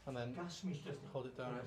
and then hold it down.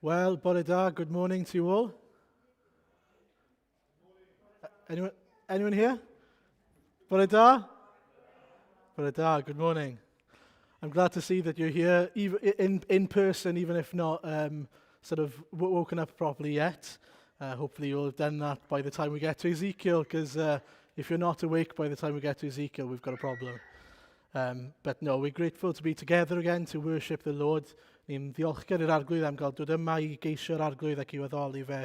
Well, bore da, good morning to you all. Anyone here? Bore da? Bore da, good morning. I'm glad to see that you're here even in person, even if not sort of woken up properly yet. Hopefully you'll have done that by the time we get to Ezekiel, because if you're not awake by the time we get to Ezekiel, we've got a problem. But no, we're grateful to be together again to worship the Lord. Ni'n ddiolchgar i'r arglwydd am gael dod yma I geisio'r arglwydd ac I waddoli fe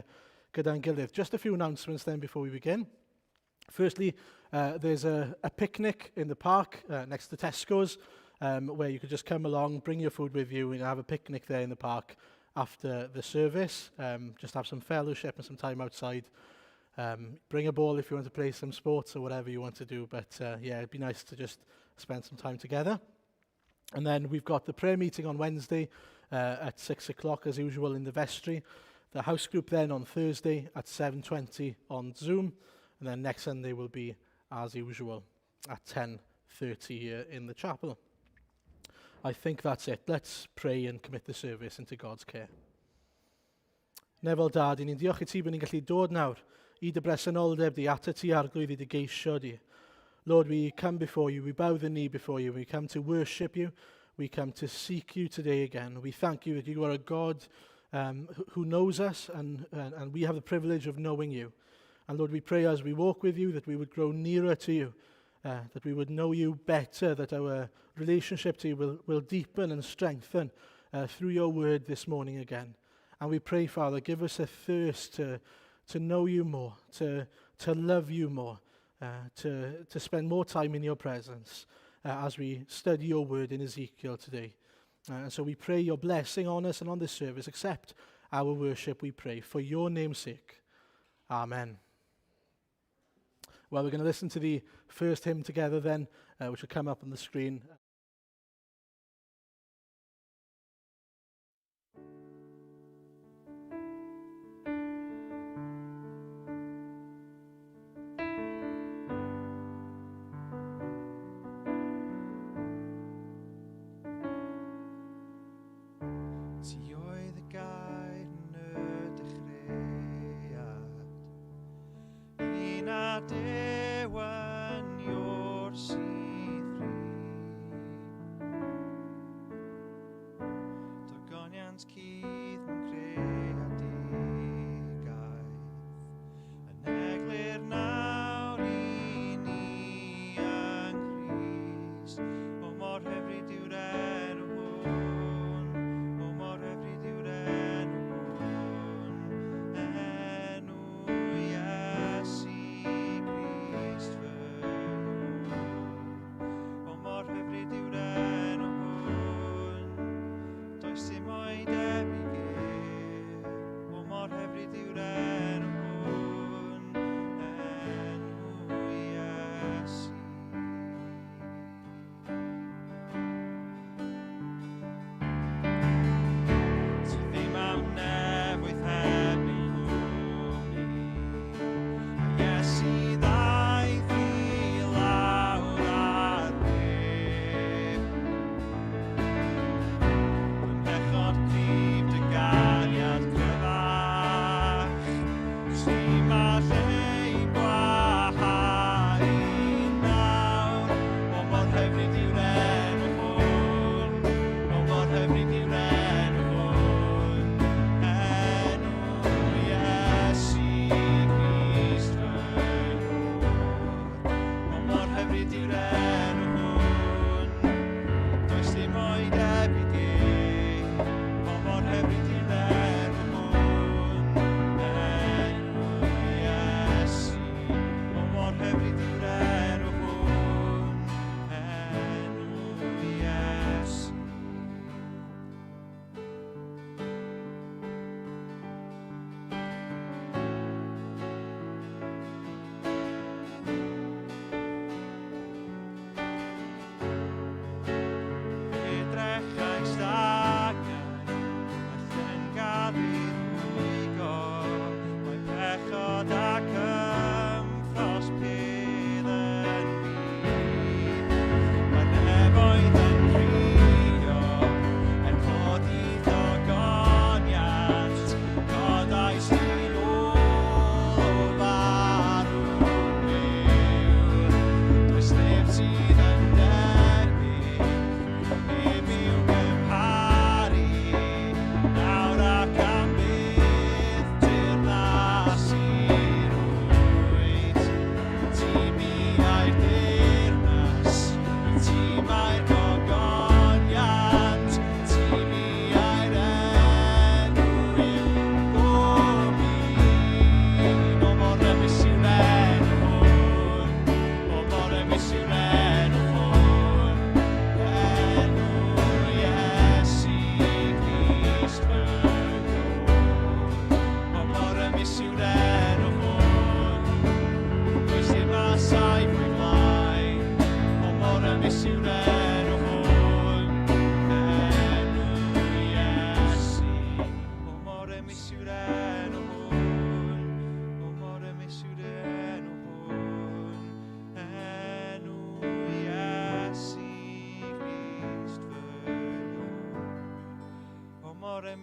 gyda'n gilydd. Just a few announcements then before we begin. Firstly, there's a picnic in the park next to Tesco's where you could just come along, bring your food with you and have a picnic there in the park after the service. Just have some fellowship and some time outside. Bring a ball if you want to play some sports or whatever you want to do. But yeah, it'd be nice to just spend some time together. And then we've got the prayer meeting on Wednesday at 6 o'clock as usual in the vestry. The house group then on Thursday at 7:20 on Zoom. And then next Sunday will be as usual at 10:30 here in the chapel. I think that's it. Let's pray and commit the service into God's care. Nefel dad, ni'n diolch I ti bod ni'n gallu dod nawr I dy bresenoldeb di at y ti arglwydd I dy geisio di. Lord, we come before you, we bow the knee before you, we come to worship you, we come to seek you today again. We thank you that you are a God who knows us and we have the privilege of knowing you. And Lord, we pray as we walk with you that we would grow nearer to you, that we would know you better, that our relationship to you will deepen and strengthen through your word this morning again. And we pray, Father, give us a thirst to know you more, to love you more, to spend more time in your presence as we study your word in Ezekiel today. And so we pray your blessing on us and on this service. Accept our worship, we pray, for your name's sake. Amen. Well, we're going to listen to the first hymn together then, which will come up on the screen.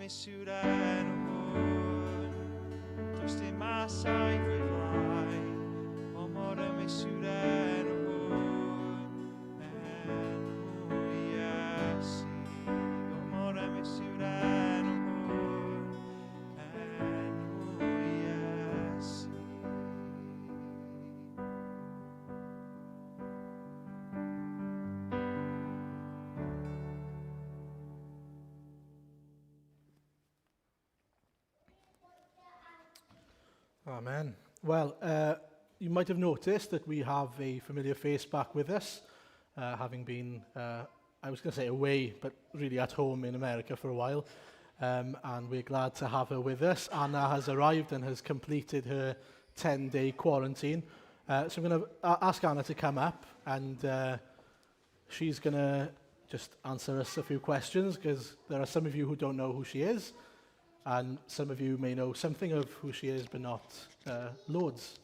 mesuren hwn, does dim asau fwy fly, mor y mesuren hwn, enw Iesu, mor y mesuren hwn, enw Iesu. Amen. Well, you might have noticed that we have a familiar face back with us, having been, I was going to say away, but really at home in America for a while. And we're glad to have her with us. Anna has arrived and has completed her 10-day quarantine. So I'm going to ask Anna to come up, and she's going to just answer us a few questions, because there are some of you who don't know who she is, and some of you may know something of who she is, but not loads.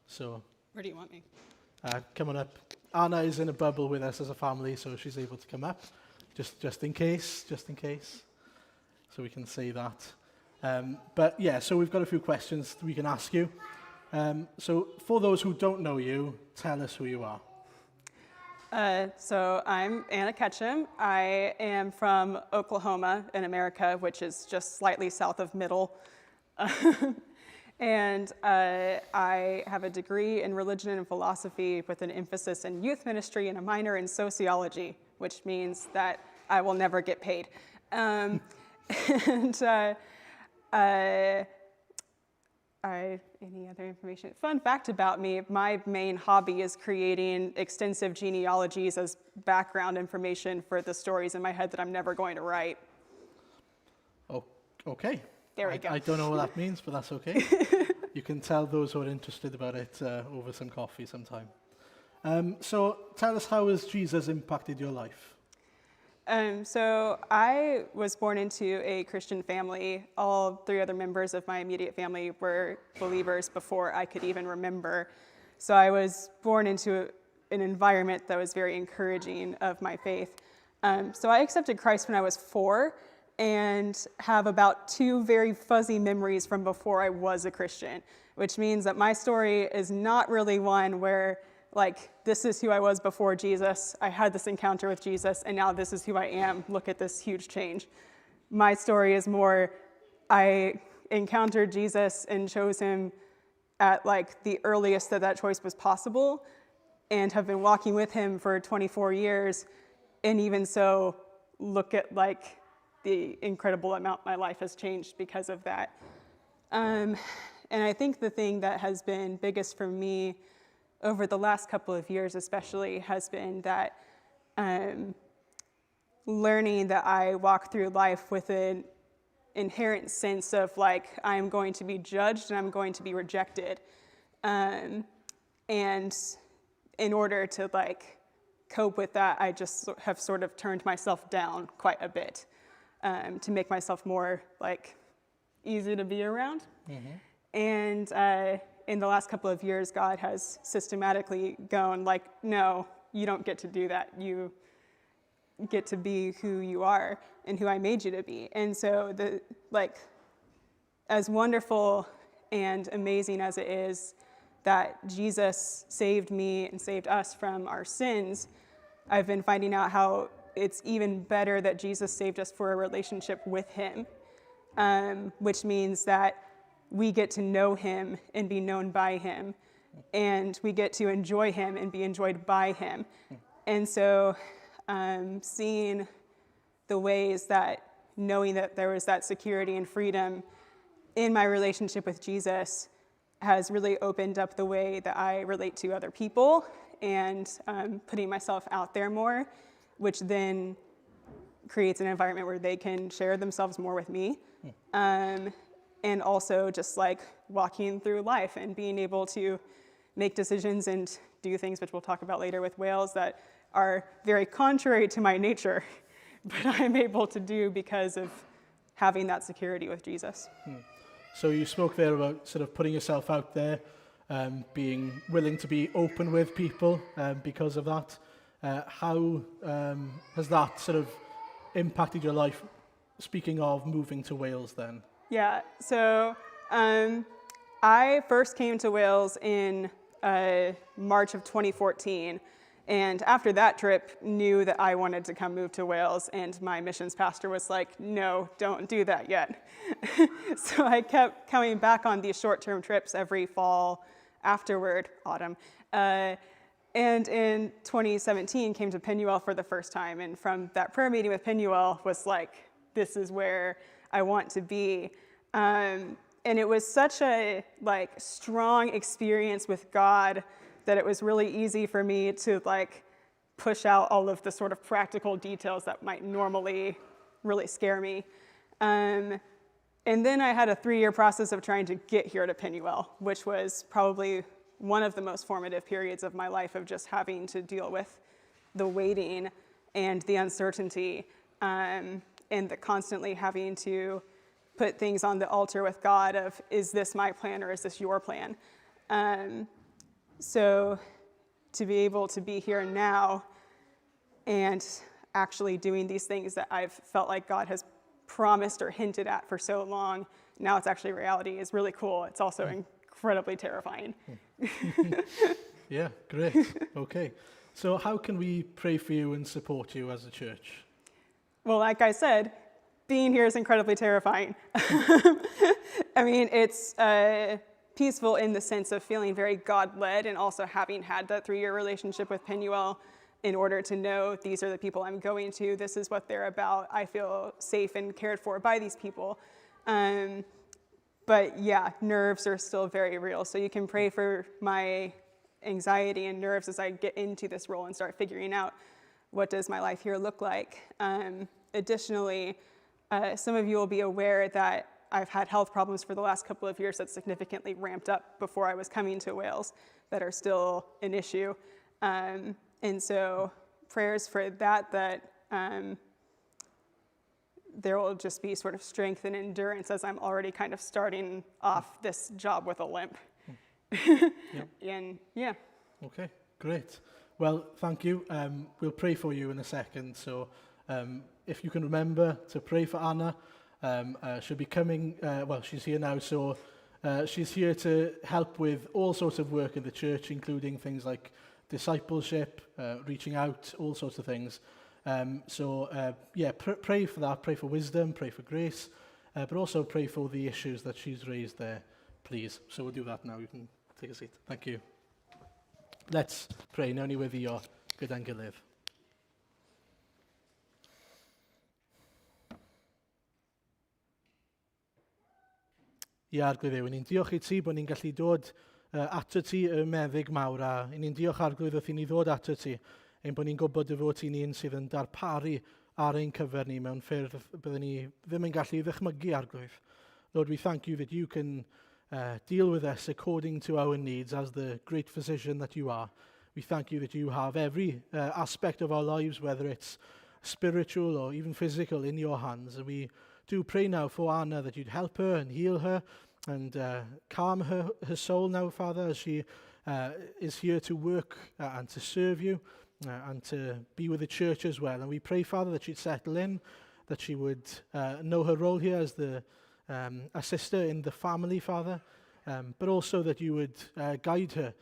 So, Where do you want me? come on up. Anna is in a bubble with us as a family, so she's able to come up, just in case, so we can say that. But yeah, so we've got a few questions we can ask you. So for those who don't know you, tell us who you are. So I'm Anna Ketchum. I am from Oklahoma in America, which is just slightly south of Middle. And I have a degree in religion and philosophy with an emphasis in youth ministry and a minor in sociology, which means that I will never get paid. And any other information? Fun fact about me, my main hobby is creating extensive genealogies as background information for the stories in my head that I'm never going to write. Oh, okay. There we go. I don't know what that means, but that's okay. You can tell those who are interested about it over some coffee sometime. So tell us, how has Jesus impacted your life? So I was born into a Christian family. All three other members of my immediate family were believers before I could even remember. So I was born into an environment that was very encouraging of my faith. So I accepted Christ when I was 4 and have about 2 very fuzzy memories from before I was a Christian, which means that my story is not really one where this is who I was before Jesus. I had this encounter with Jesus, and now this is who I am. Look at this huge change. My story is more, I encountered Jesus and chose him at the earliest that choice was possible, and have been walking with him for 24 years. And even so, look at the incredible amount my life has changed because of that. And I think the thing that has been biggest for me over the last couple of years especially has been that learning that I walk through life with an inherent sense of I'm going to be judged and I'm going to be rejected. And in order to cope with that, I just have sort of turned myself down quite a bit to make myself more easy to be around. Mm-hmm. And in the last couple of years, God has systematically gone no, you don't get to do that. You get to be who you are and who I made you to be. And so as wonderful and amazing as it is that Jesus saved me and saved us from our sins, I've been finding out how it's even better that Jesus saved us for a relationship with him, which means that we get to know him and be known by him, and we get to enjoy him and be enjoyed by him. And so seeing the ways that knowing that there was that security and freedom in my relationship with Jesus has really opened up the way that I relate to other people, and putting myself out there more, which then creates an environment where they can share themselves more with me. And also just walking through life and being able to make decisions and do things, which we'll talk about later with Wales, that are very contrary to my nature, but I'm able to do because of having that security with Jesus. So you spoke there about sort of putting yourself out there, being willing to be open with people because of that. How has that sort of impacted your life speaking of moving to Wales then. Yeah, so I first came to Wales in March of 2014, and after that trip, knew that I wanted to come move to Wales, and my missions pastor was like, no, don't do that yet. So I kept coming back on these short-term trips every fall afterward, autumn, and in 2017 came to Penuel for the first time, and from that prayer meeting with Penuel was like, this is where I want to be. And it was such a strong experience with God that it was really easy for me to push out all of the sort of practical details that might normally really scare me. And then I had a 3-year process of trying to get here to Penuel, which was probably one of the most formative periods of my life, of just having to deal with the waiting and the uncertainty, and the constantly having to put things on the altar with God of, is this my plan or is this your plan? So to be able to be here now and actually doing these things that I've felt like God has promised or hinted at for so long, now it's actually reality, is really cool. It's also incredibly terrifying. Yeah, great. Okay. So how can we pray for you and support you as a church? Well, like I said, being here is incredibly terrifying. I mean, it's peaceful in the sense of feeling very God-led, and also having had that 3-year relationship with Penuel in order to know these are the people I'm going to, this is what they're about. I feel safe and cared for by these people. But yeah, nerves are still very real. So you can pray for my anxiety and nerves as I get into this role and start figuring out, what does my life here look like? Additionally, some of you will be aware that I've had health problems for the last couple of years that significantly ramped up before I was coming to Wales, that are still an issue. And so prayers for that there will just be sort of strength and endurance as I'm already kind of starting off this job with a limp. Yep. And yeah. Okay, great. Well, thank you. We'll pray for you in a second. So if you can remember to pray for Anna, she'll be coming, she's here now. So she's here to help with all sorts of work in the church, including things like discipleship, reaching out, all sorts of things. Pray for that, pray for wisdom, pray for grace, but also pray for the issues that she's raised there, please. So we'll do that now. You can take a seat. Thank you. Let's pray. Nawn ni weddio gyda'n gilydd. Ia, Arglwydd Dduw, ni'n diolch I ti bod ni'n gallu dod ato ti y meddyg mawr, a ni'n diolch Arglwydd wrth I ni ddod ato ti, ein bod ni'n gwybod dy fod ti'n un sydd yn darparu ar ein cyfer ni mewn ffyrdd byddwn ni ddim yn gallu ddychmygu, Arglwydd. Lord, we thank you that you can deal with us according to our needs as the great physician that you are. We thank you that you have every aspect of our lives, whether it's spiritual or even physical, in your hands. And we do pray now for Anna that you'd help her and heal her and calm her soul now, Father, as she is here to work and to serve you and to be with the church as well. And we pray, Father, that she'd settle in, that she would know her role here as a sister in the family, Father, but also that you would guide her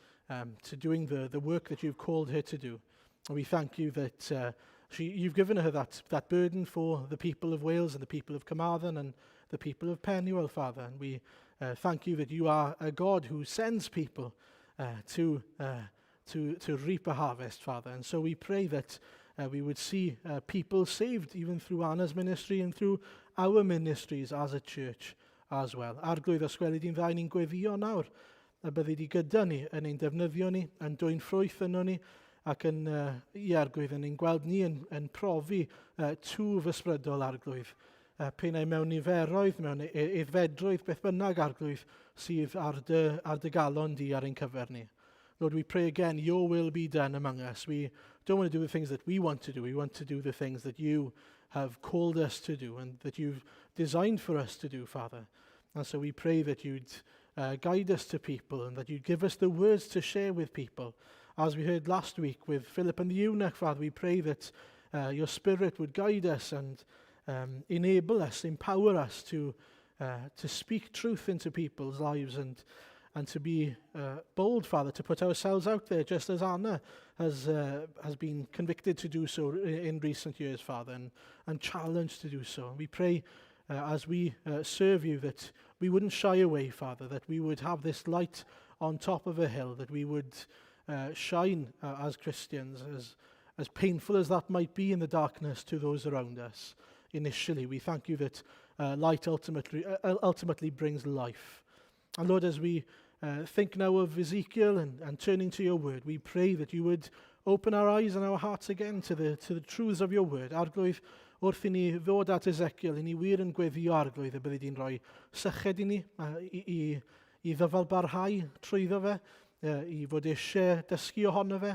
to doing the work that you've called her to do. And we thank you that you've given her that burden for the people of Wales and the people of Carmarthen and the people of Penuel, Father. And we thank you that you are a God who sends people to reap a harvest, Father. And so we pray that we would see people saved even through Anna's ministry and through our ministries as a church as well. Arglwydd os gweli di'n dda ni'n gweddio nawr, a byddi di gyda ni yn ein defnyddio ni, yn dwy'n ffrwyth yno ni, ac yn Arglwydd yn ein gweld ni yn profi twf ysbrydol, Arglwydd. Peinau mewn niferoedd, mewn aeddfedrwydd, beth bynnag, Arglwydd, sydd ar dy galon di ar ein cyfer ni. Lord, we pray again, your will be done among us. We don't want to do the things that we want to do. We want to do the things that you have called us to do and that you've designed for us to do, Father. And so we pray that you'd guide us to people and that you'd give us the words to share with people. As we heard last week with Philip and the eunuch, Father, we pray that your Spirit would guide us and enable us, empower us to speak truth into people's lives and to be bold, Father, to put ourselves out there, just as Anna has been convicted to do so in recent years, Father, and challenged to do so. We pray as we serve you that we wouldn't shy away, Father, that we would have this light on top of a hill, that we would shine as Christians, as painful as that might be in the darkness to those around us. Initially, we thank you that light ultimately brings life. And Lord, as we think now of Ezekiel and turning to your word, we pray that you would open our eyes and our hearts again to the truths of your word. Arglwydd, wrth I ni ddod at Ezekiel, I ni wir yn gweddio arglwydd y byddi di'n rhoi syched i ni i ddyfalbarhau trwyddo fe, i fod eisiau dysgu ohono fe,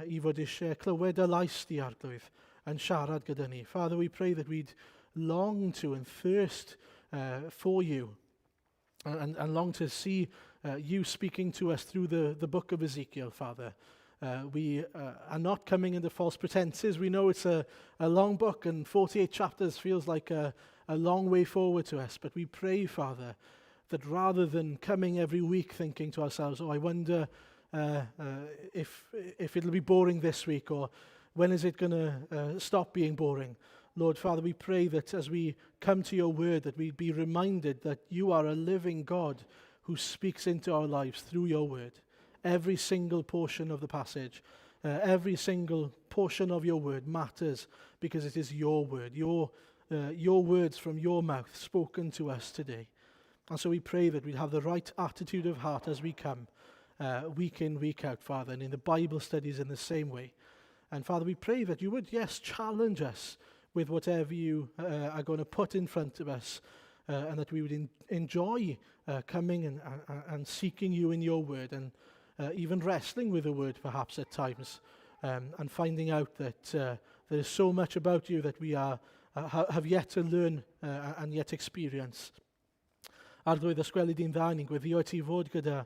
i fod eisiau clywed y lais di arglwydd yn siarad gyda ni. Father, we pray that we'd long to and thirst for you and long to see you speaking to us through the book of Ezekiel, Father. We are not coming into false pretenses. We know it's a long book, and 48 chapters feels like a long way forward to us. But we pray, Father, that rather than coming every week thinking to ourselves, oh, I wonder if it'll be boring this week, or when is it going to stop being boring? Lord, Father, we pray that as we come to your word, that we'd be reminded that you are a living God who speaks into our lives through your word. Every single portion of the passage, every single portion of your word matters because it is your word, your words from your mouth spoken to us today. And so we pray that we'd have the right attitude of heart as we come week in, week out, Father, and in the Bible studies in the same way. And Father, we pray that you would, yes, challenge us with whatever you are going to put in front of us, and that we would enjoy coming and seeking you in your word, and even wrestling with the word perhaps at times, and finding out that there's so much about you that we have yet to learn and yet experience. Arglwydd ysgweli di'n dda, ni'n gweddio ti fod gyda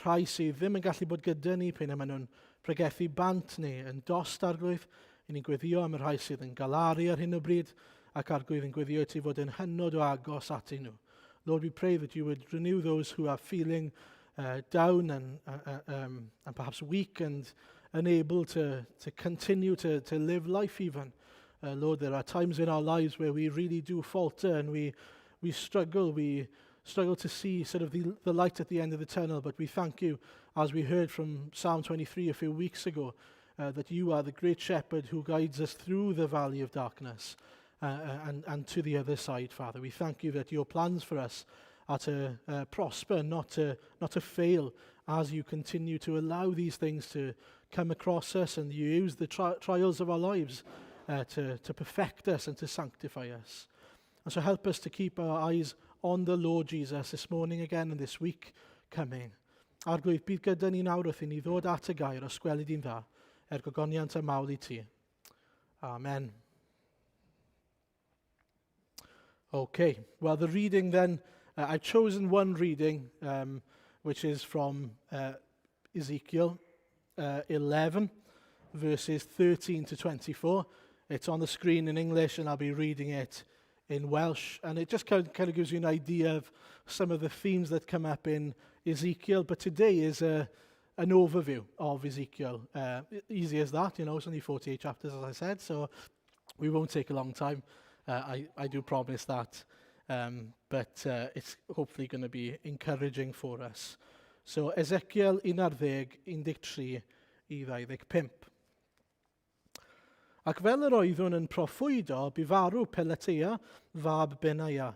rhai sydd ddim yn gallu bod gyda ni pan maen nhw'n pregethu bant neu yn dost arglwydd. Ni'n gweddio am y rhai sydd yn galaru ar hyn o bryd, ac arglwydd yn gweddio ti fod yn hynod o agos atyn nhw. Lord, we pray that you would renew those who are feeling down and perhaps weak and unable to continue to live life even. Lord, there are times in our lives where we really do falter and we struggle. We struggle to see sort of the light at the end of the tunnel, but we thank you, as we heard from Psalm 23 a few weeks ago, that you are the great shepherd who guides us through the valley of darkness and to the other side, Father. We thank you that your plans for us are to prosper, not to fail, as you continue to allow these things to come across us, and you use the trials of our lives to perfect us and to sanctify us. And so help us to keep our eyes on the Lord Jesus this morning again and this week coming. Arglwydd, bydd gyda ni nawr wrth i ni ddod at y gair os gweli di'n dda, gogoniant a mawl i ti. Amen. Okay, well, the reading then, I've chosen one reading, which is from Ezekiel 11, verses 13 to 24. It's on the screen in English, and I'll be reading it in Welsh. And it just kind of gives you an idea of some of the themes that come up in Ezekiel. But today is an overview of Ezekiel. Easy as that, you know, it's only 48 chapters, as I said, so we won't take a long time. I do promise that. But it's hopefully going to be encouraging for us. So, Ezekiel 11:13 i 25. Ac fel yr oeddwn yn proffwydo, bu farw Peletea fab Benaia.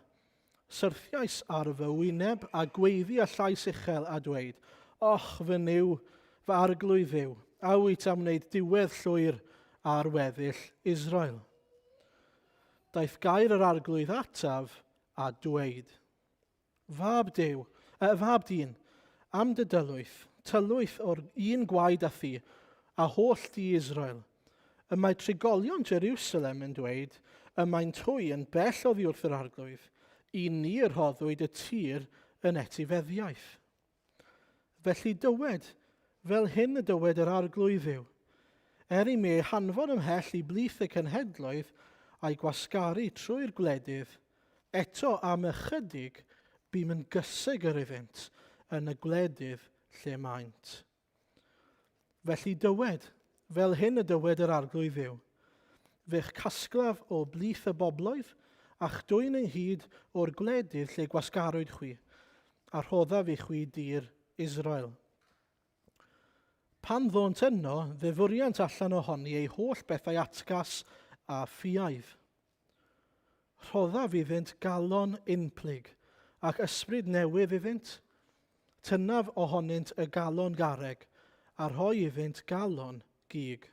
Syrthiais ar fy wyneb a gweiddi a llais uchel a dweud, och fy niw, fy arglwydd ddiw, a wyt am wneud diwedd llwyr ar weddill Israel. Daeth gair yr arglwydd ataf a dweud, fab dyn, am dy tylwyth o'r un gwaed a thi, a holl di Israel. Y mae trigolion Jerusalem yn dweud, y mae'n twy yn bell oddi wrth yr arglwydd, i ni rhoddwyd y tir yn etifeddiaeth. Felly dywed, fel hyn y dywed yr arglwydd yw, i me hanfod ymhell i blith y cenhedloedd, a'i gwasgaru trwy'r gwledydd, eto am ychydig bym yn gysig yr iddynt yn y gwledydd lle maent. Felly dywed, fel hyn y dywed yr arglwydd yw, fe'ch casglaf o blith y bobloedd, a'ch dwyn ynghyd o'r gwledydd lle gwasgarwyd chwi, a rhoddaf i chwi dir Israel. Pan ddont yno, fe fwriant allan ohoni ei holl bethau atgas a ffiaidd. Rhoddaf iddynt gallwn unplig, ac ysbryd newydd iddynt. Tynaf ohonynt y gallwn garreg, a rhoi iddynt gallwn gig.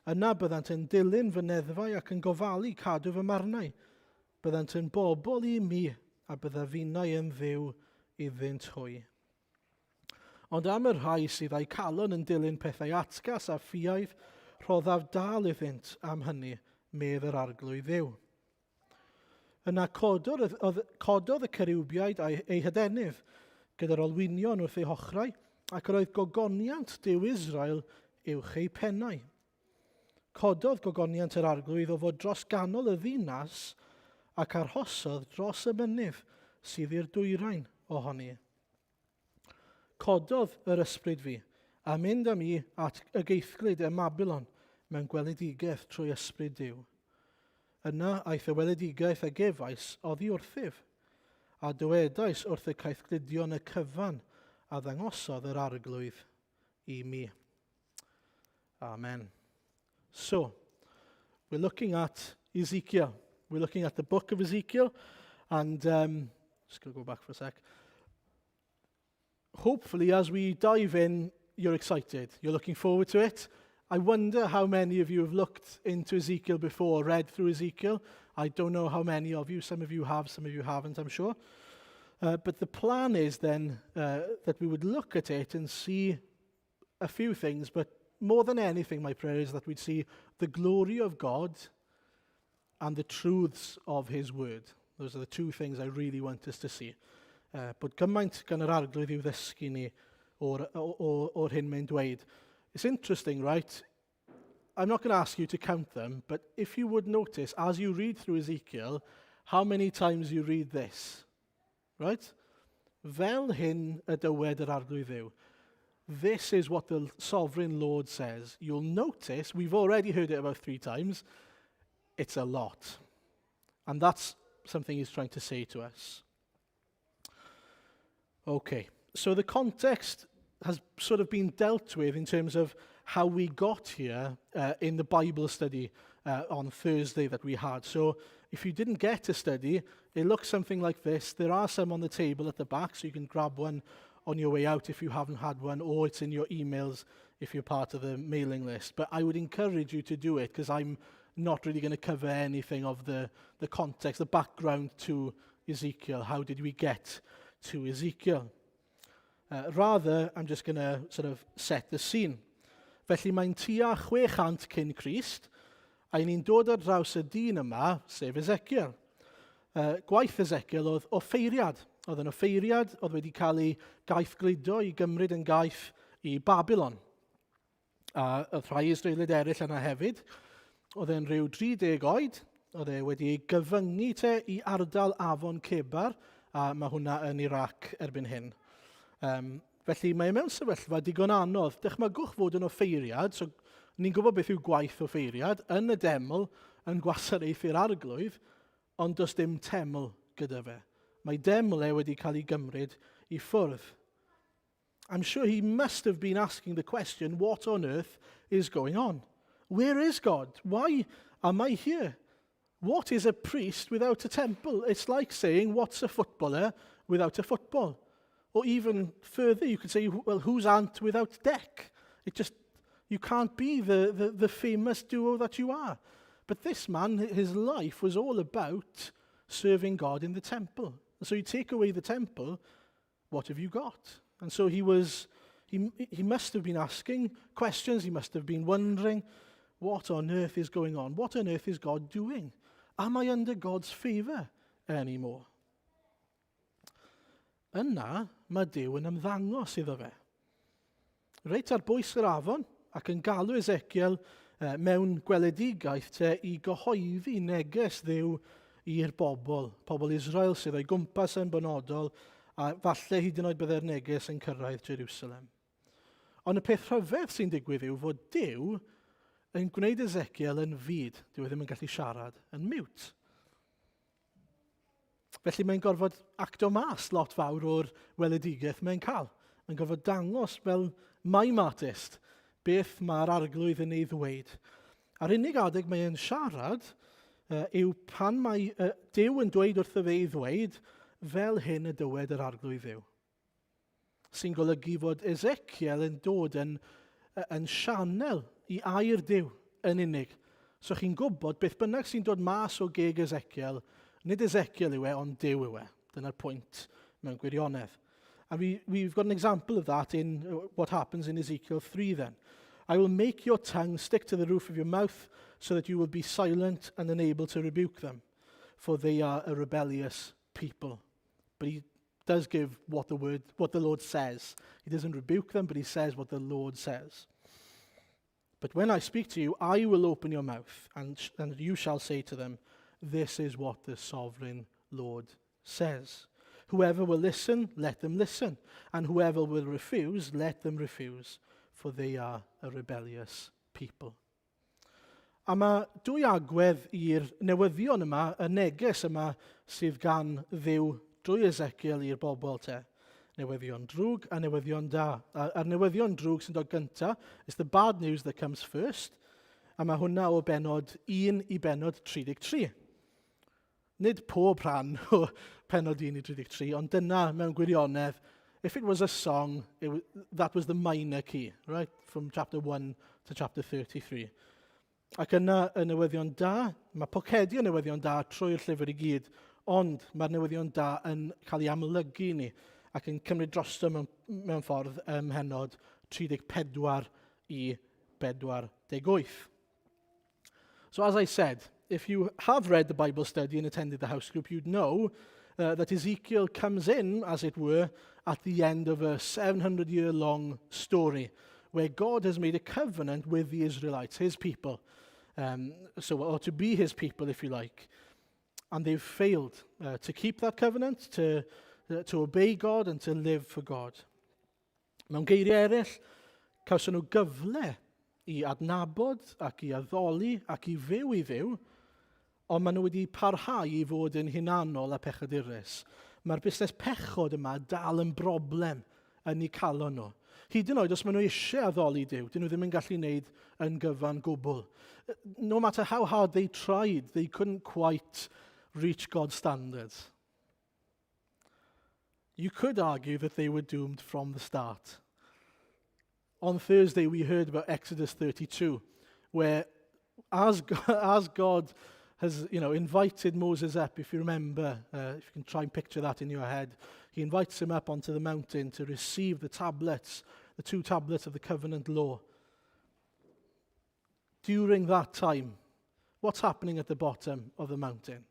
Yna byddant yn dilyn fy neddfau ac yn gofalu cadw fy marnau. Byddant yn bobl i mi, a bydda finnau yn dduw iddynt hwy. Ond am y rhai sydd â'u calon yn dilyn pethau atgas a ffiaidd, rhoddaf dal iddynt am hynny, medd yr arglwydd dduw. Yna cododd y Ceriwbiaid ei hydenydd gyda'r olwynion wrth eu hochrau, ac yr oedd gogoniant Duw Israel uwch ei pennau. Cododd gogoniant yr arglwydd o fod dros ganol y ddinas ac arhosodd dros y mynydd sydd i'r dwyrain ohoni. Cododd yr ysbryd fi a mynd â mi at y geithglyd y Mabilon mewn gweledigaeth trwy ysbryd Duw. Yna aeth y weledigaeth a gefais oddi wrthyf, a dywedais wrth y caethgludion y cyfan a ddangosodd yr arglwydd i mi. Amen. So, we're looking at Ezekiel. We're looking at the Book of Ezekiel, and just going to go back for a sec. Hopefully, as we dive in, you're excited. You're looking forward to it. I wonder how many of you have looked into Ezekiel before, read through Ezekiel. I don't know how many of you. Some of you have, some of you haven't, I'm sure. But the plan is then that we would look at it and see a few things, but more than anything, my prayer is that we'd see the glory of God and the truths of his word. Those are the two things I really want us to see. But gymaint gan yr arglwydd i'w ddysgu ni o'r hyn mae'n dweud. It's interesting, right? I'm not going to ask you to count them, but if you would notice, as you read through Ezekiel, how many times you read this, right? Fel hyn y dywed yr arglwydd yw. This is what the sovereign Lord says. You'll notice, we've already heard it about 3 times, it's a lot. And that's something he's trying to say to us. Okay, so the context has sort of been dealt with in terms of how we got here in the Bible study on Thursday that we had. So if you didn't get a study, it looks something like this. There are some on the table at the back, so you can grab one on your way out if you haven't had one, or it's in your emails if you're part of the mailing list. But I would encourage you to do it, because I'm not really going to cover anything of the context, the background to Ezekiel. How did we get to Ezekiel? Rather, I'm just going to sort of set the scene. Felly mae'n tua 600 cyn Crist, a ni'n dod ar draws y dyn yma, sef Ezekiel. Gwaith Ezekiel oedd offeiriad. Oedd yn offeiriad, oedd wedi cael ei gaethgludo i gymryd yn gaeth i Babylon. A oedd rhai Israelid eraill yna hefyd. Oedd e'n rhyw 30 oed. Oedd e wedi ei gyfyngu te i ardal Afon Cebar, a mae hwnna yn Iraq erbyn hyn. Felly mae mewn sefyllfa digon anodd. Dychmygwch fod yn offeiriad, so ni'n gwybod beth yw gwaith offeiriad, yn y deml, yn gwasanaethu'r arglwydd, ond does dim teml gyda fe. Mae deml wedi cael ei gymryd i ffwrdd. I'm sure he must have been asking the question, what on earth is going on? Where is God? Why am I here? What is a priest without a temple? It's like saying, what's a footballer without a football? Or even further, you could say, well, who's Ant without Deck? You can't be the famous duo that you are. But this man, his life was all about serving God in the temple. And so you take away the temple, what have you got? And so he must have been asking questions. He must have been wondering, what on earth is going on? What on earth is God doing? Am I under God's favour anymore? Yna, mae Duw yn ymddangos iddo fe. Reit ar bwys yr afon, ac yn galw Ezekiel mewn gweledigaeth te i gyhoeddi neges Dduw i'r pobl Israel sydd o'i gwmpas yn benodol, a falle hyd yn oed byddai'r neges yn cyrraedd Jerusalem. Ond y peth rhyfedd sy'n digwydd yw fod Duw yn gwneud Ezekiel yn fyd. Dyw e ddim yn gallu siarad, yn mute. Felly mae'n gorfod acto mas lot fawr o'r weledigaeth mae'n cael. Mae'n gorfod dangos fel maim artist beth mae'r arglwydd yn ei ddweud. A'r unig adeg mae'n siarad yw pan mae Duw yn dweud wrtho fe i ddweud fel hyn y dywed yr arglwydd Dduw. Sy'n golygu fod Ezekiel yn dod yn sianel i air Duw yn unig. So chi'n gwybod beth bynnag sy'n dod mas o geg Ezekiel, nid Ezekiel yw e, ond Duw yw e. Dyna'r pwynt mewn gwirionedd. And we've got an example of that in what happens in Ezekiel 3 then. I will make your tongue stick to the roof of your mouth so that you will be silent and unable to rebuke them, for they are a rebellious people. But he does give what the Lord says. He doesn't rebuke them, but he says what the Lord says. But when I speak to you, I will open your mouth, and you shall say to them, this is what the sovereign Lord says. Whoever will listen, let them listen. And whoever will refuse, let them refuse. For they are a rebellious people. A mae dwy agwedd i'r newyddion yma, y neges yma sydd gan Dduw drwy Ezekiel i'r bobl te. Newyddion drwg a newyddion da. A'r newyddion drwg sy'n dod gyntaf is the bad news that comes first. A mae hwnna o benod 1 i benod 33. Nid pob rhan o penod 1 i 33, ond dyna mewn gwirionedd, if it was a song, that was the minor key, right? From chapter 1 to chapter 33. Ac yna y newyddion da, mae pocedi o newyddion da trwy'r llyfr i gyd, ond mae'r newyddion da yn cael ei amlygu ni ac yn cymryd drosto mewn ffordd henod 34 i 48. So as I said, if you have read the Bible study and attended the house group, you'd know that Ezekiel comes in, as it were, at the end of a 700-year-long story where God has made a covenant with the Israelites, his people, or to be his people, if you like. And they've failed to keep that covenant, to obey God and to live for God. Mewn geiriau eraill, cawson nhw gyfle i adnabod ac i addoli ac i fyw i ddyw, ond maen nhw wedi parhau i fod yn hunanol a pechadurus. Mae'r busnes pechod yma dal yn broblem yn eu calon nhw. Hyd yn oed os maen nhw eisiau addoli Duw, dyn nhw ddim yn gallu wneud yn gyfan gwbl. No matter how hard they tried, they couldn't quite reach God's standards. You could argue that they were doomed from the start. On Thursday, we heard about Exodus 32, where as God has invited Moses up, if you remember, if you can try and picture that in your head, he invites him up onto the mountain to receive the tablets, the 2 tablets of the covenant law. During that time, what's happening at the bottom of the mountain?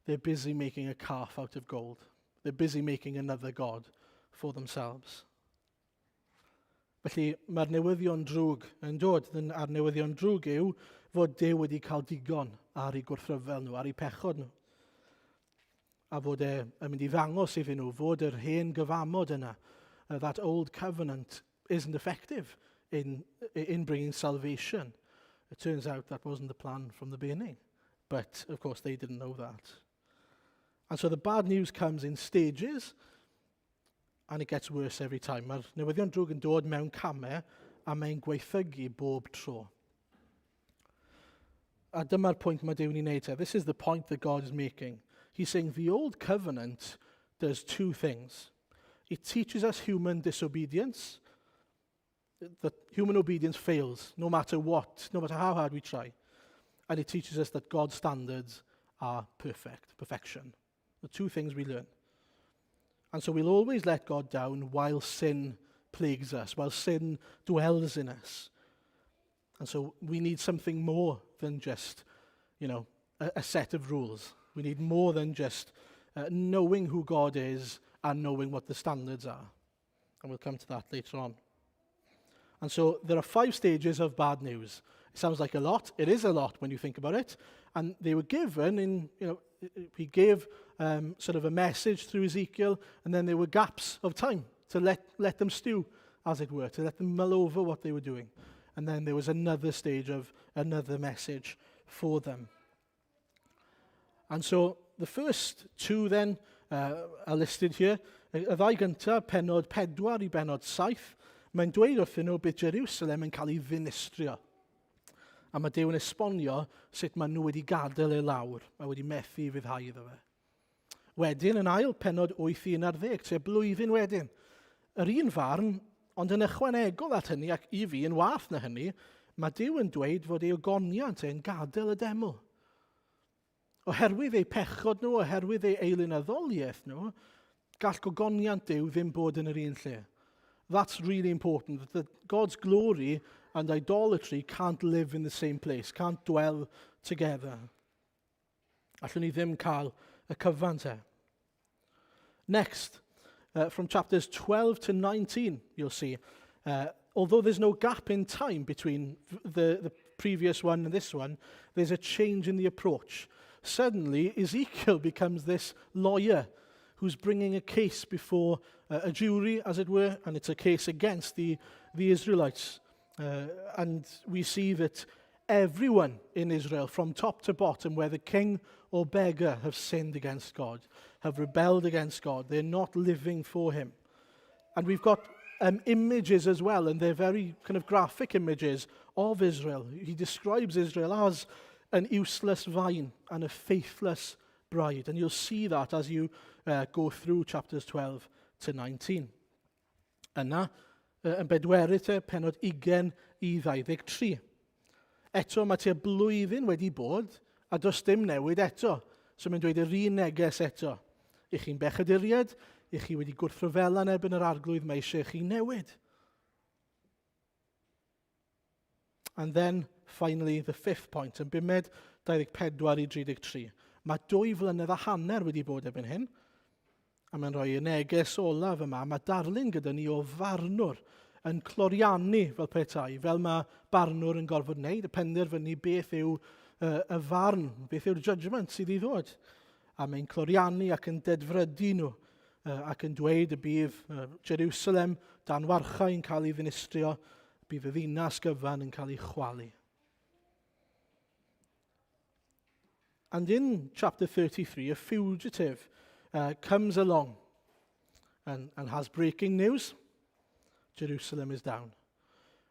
They're busy making a calf out of gold. They're busy making another god for themselves. Felly, mae'r newyddion drwg yn dod. A'r newyddion drwg yw fod Duw wedi cael digon ar ei gwrthryfel nhw, ar ei pechod nhw. A fod yn mynd i ddangos iddyn nhw fod yr hen gyfamod yna, that old covenant isn't effective in bringing salvation. It turns out that wasn't the plan from the beginning. But, of course, they didn't know that. And so the bad news comes in stages, and it gets worse every time. Mae'r newyddion drwg yn dod mewn camau, a mae'n gweithygu bob tro. A dyma'r pwynt mae Duw'n ei wneud. This is the point that God is making. He's saying the old covenant does 2 things. It teaches us human disobedience, that human obedience fails, no matter what, no matter how hard we try. And it teaches us that God's standards are perfection. The 2 things we learn. And so we'll always let God down while sin plagues us, while sin dwells in us. And so we need something more than just, a set of rules. We need more than just knowing who God is and knowing what the standards are. And we'll come to that later on. And so there are 5 stages of bad news. It sounds like a lot. It is a lot when you think about it. And they were given he gave sort of a message through Ezekiel, and then there were gaps of time to let them stew, as it were, to let them mull over what they were doing. And then there was another stage of another message for them. And so the first two then are listed here. Y ddau gyntaf, pennod 4 I bennod 7, mae'n dweud wrthyn nhw bydd Jerusalem yn cael ei ddinistrio. A mae Duw yn esbonio sut maen nhw wedi gadael ei lawr a wedi methu I fyddhau iddo fe. Wedyn yn ail, pennod 8 I 11, sef blwyddyn wedyn. Yr un farn, ond yn ychwanegol at hynny, ac I fi yn wath na hynny, mae Duw yn dweud fod ei ogoniant yn gadael y deml. Oherwydd eu pechod nhw, oherwydd eu eilynyddoliaeth nhw, gall gogoniant Duw ddim bod yn yr un lle. That's really important, that God's glory and idolatry can't live in the same place, can't dwell together. Allwn ni ddim cael y cyfan te. Next, from chapters 12 to 19, you'll see, although there's no gap in time between the previous one and this one, there's a change in the approach. Suddenly, Ezekiel becomes this lawyer who's bringing a case before a jury, as it were, and it's a case against the Israelites. And we see that everyone in Israel, from top to bottom, whether king or beggar, have sinned against God, have rebelled against God. They're not living for him. And we've got images as well, and they're very kind of graphic images of Israel. He describes Israel as an useless vine and a faithless bride. And you'll see that as you go through chapters 12 to 19. Yna, yn bedwerydd te, pennod 20 I 23. Eto mae te blwyddyn wedi bod, a does dim newid eto. So mae'n dweud yr un neges eto. I chi'n bechaduriad, I chi wedi gwrthryfela yn erbyn yr arglwydd, mae eisiau chi newid. And then, finally, the fifth point, yn bumed 24 I 33. Mae 2 flynedd a hanner wedi bod erbyn hyn, a mae'n rhoi y neges olaf yma. Mae darlun gyda ni o farnwr yn cloriannu fel petai, fel mae barnwr yn gorfod wneud, y penderfynu beth yw y farn, beth yw'r judgment sydd I ddod. A mae'n cloriannu ac yn dedfrydu nhw, ac yn dweud y bydd Jerusalem dan warchau yn cael ei ddinistrio, bydd y ddinas gyfan yn cael ei chwalu. And in chapter 33, a fugitive comes along and has breaking news. Jerusalem is down.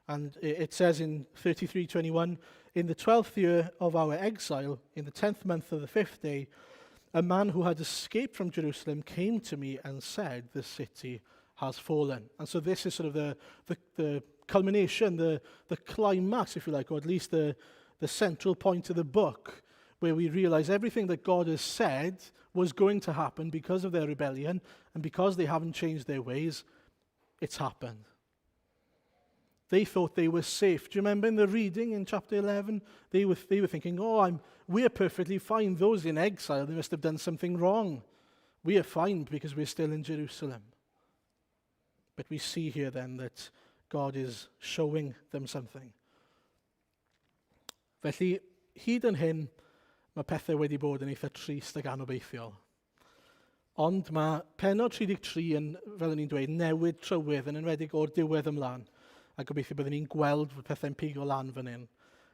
And it says in 33:21, in the 12th year of our exile, in the 10th month of the 5th day, a man who had escaped from Jerusalem came to me and said, the city has fallen. And so this is sort of the culmination, the climax, if you like, or at least the central point of the book, where we realize everything that God has said was going to happen because of their rebellion, and because they haven't changed their ways, it's happened. They thought they were safe. Do you remember in the reading in chapter 11? They were thinking, we're perfectly fine. Those in exile, they must have done something wrong. We are fine because we're still in Jerusalem. But we see here then that God is showing them something. Felly, hyd yn hyn, mae pethau wedi bod yn eitha trist ac anobeithiol. Ond mae pennod 33 yn, fel ni'n dweud, newid trywydd yn enwedig o'r diwedd ymlaen. A gobeithio byddwn ni'n gweld fod pethau'n pigo lan fan hyn.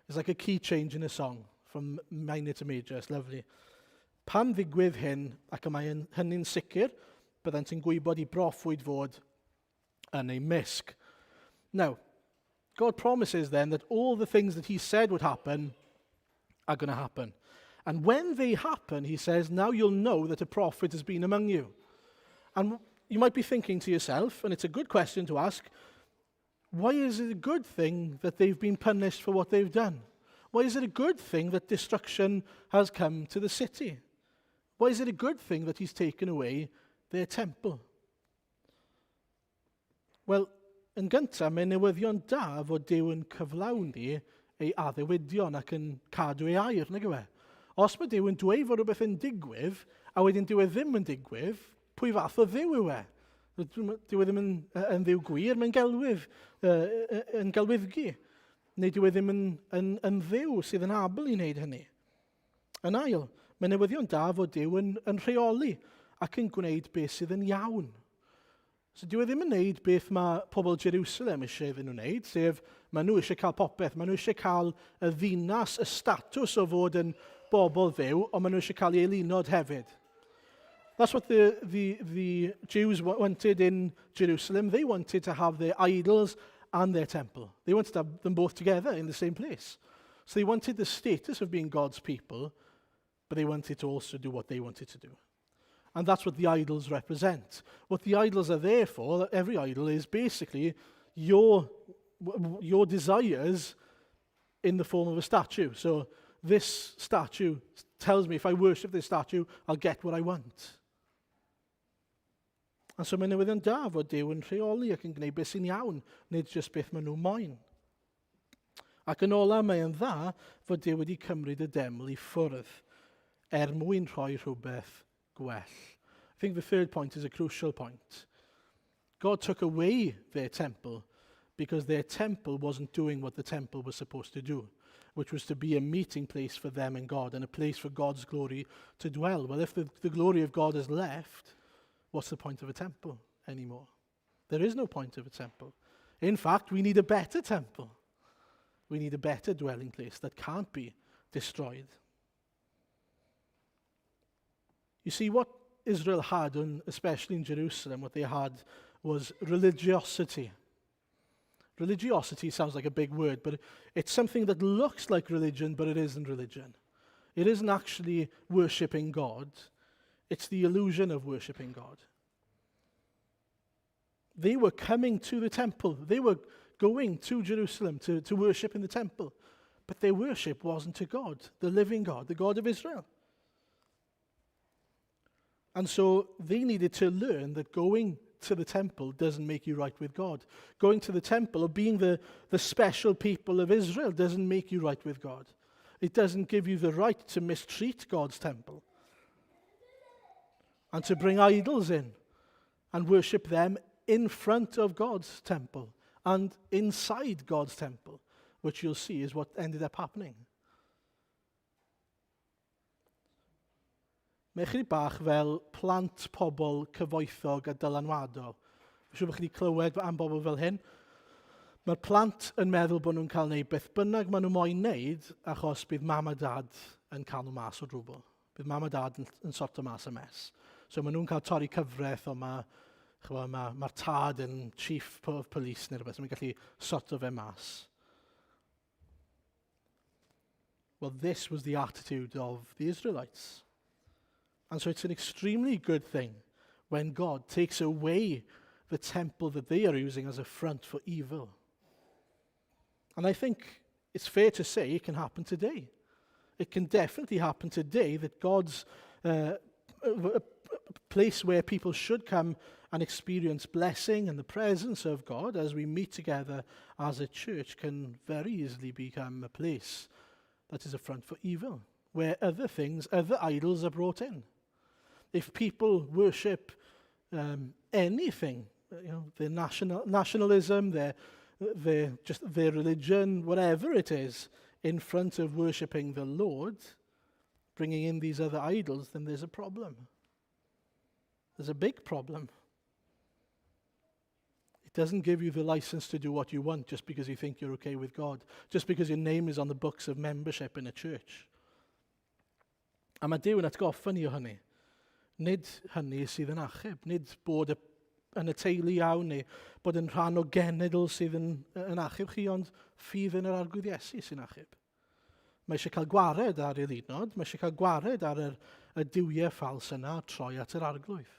It's like a key change in a song, from minor to major. It's lovely. Pan ddigwydd hyn, ac y mae hynny'n sicr, byddant yn gwybod I broffwyd fod yn ei misg. Now, God promises then that all the things that he said would happen are going to happen. And when they happen, he says, now you'll know that a prophet has been among you. And you might be thinking to yourself, and it's a good question to ask, why is it a good thing that they've been punished for what they've done? Why is it a good thing that destruction has come to the city? Why is it a good thing that he's taken away their temple? Wel, yn gyntaf, mae'n newyddion da fod Duw yn cyflawni ei addewidion ac yn cadw ei air, nag yw e? Os mae Duw yn dweud fod rhywbeth yn digwydd, a wedyn Duw e ddim yn digwydd, pwy fath o ddiw yw e? Dyw e ddim yn ddiw gwir, mae'n gelwydd, yn gelwyddgu. neu dyw e ddim yn dduw sydd yn able i wneud hynny. Yn ail, mae newyddion da fod Duw yn rheoli ac yn gwneud beth sydd yn iawn. So dyw e ddim yn wneud beth mae pobl Jerusalem eisiau iddyn nhw wneud, sef maen nhw eisiau cael popeth, maen nhw eisiau cael y ddinas, y statws o fod yn bobl dduw, ond maen nhw eisiau cael ei elunod hefyd. That's what the Jews wanted in Jerusalem. They wanted to have their idols and their temple. They wanted to have them both together in the same place. So they wanted the status of being God's people, but they wanted to also do what they wanted to do. And that's what the idols represent. What the idols are there for, every idol, is basically your desires in the form of a statue. So this statue tells me if I worship this statue, I'll get what I want. A so mae newyddion da fod Duw yn rheoli ac yn gwneud beth sy'n iawn, nid jyst beth maen nhw moyn. Ac yn ola mae yn dda fod Duw wedi cymryd y deml i ffwrdd mwyn rhoi rhywbeth gwell. I think the third point is a crucial point. God took away their temple because their temple wasn't doing what the temple was supposed to do, which was to be a meeting place for them and God and a place for God's glory to dwell. Well, if the glory of God is left, what's the point of a temple anymore? There is no point of a temple. In fact, we need a better temple. We need a better dwelling place that can't be destroyed. You see, what Israel had, and especially in Jerusalem, what they had was religiosity. Religiosity sounds like a big word, but it's something that looks like religion, but it isn't religion. It isn't actually worshipping God. It's the illusion of worshipping God. They were coming to the temple. They were going to Jerusalem to worship in the temple. But their worship wasn't to God, the living God, the God of Israel. And so they needed to learn that going to the temple doesn't make you right with God. Going to the temple or being the special people of Israel doesn't make you right with God. It doesn't give you the right to mistreat God's temple and to bring idols in and worship them in front of God's temple and inside God's temple, which you'll see is what ended up happening. Mae chi bach fel plant pobl cyfoethog a dylanwadol. Siwr bod chi wedi clywed am bobl fel hyn. Mae'r plant yn meddwl bod nhw'n cael gwneud beth bynnag maen nhw moyn wneud achos bydd mam a dad yn cael nhw mas o drwbl. Bydd mam a dad yn sorto mas y mes. So maen nhw'n cael torri cyfraith o mae'r tad yn chief of police neu rhywbeth, so mae'n gallu sorto fe mas. Well, this was the attitude of the Israelites. And so it's an extremely good thing when God takes away the temple that they are using as a front for evil. And I think it's fair to say it can happen today. It can definitely happen today that God's a place where people should come and experience blessing and the presence of God as we meet together as a church can very easily become a place that is a front for evil, where other things, other idols are brought in. If people worship anything, their nationalism, their religion, whatever it is, in front of worshipping the Lord, bringing in these other idols, then there's a problem. There's a big problem. It doesn't give you the license to do what you want just because you think you're okay with God, just because your name is on the books of membership in a church. A mae Duw yn atgoffa ni o hynny. Nid hynny sydd yn achub, nid bod yn y teulu iawn neu bod yn rhan o genedl sydd yn achub chi, ond ffydd yn yr arglwydd Iesu sy'n achub. Mae eisiau cael gwared ar ei lunod, mae eisiau cael gwared ar y diwiau ffals yna troi at yr arglwydd.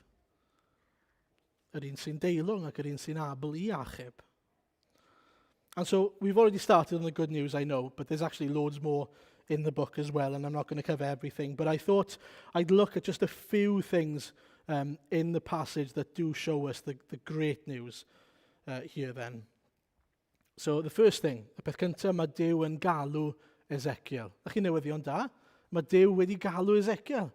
Yr un sy'n deilwng ac yr un sy'n able i achub. And so we've already started on the good news, I know, but there's actually loads more in the book as well, and I'm not going to cover everything. But I thought I'd look at just a few things in the passage that do show us the great news here then. So the first thing, y peth cyntaf, mae Duw yn galw Ezekiel. Ydych chi'n newyddion da? Mae Duw wedi galw Ezekiel.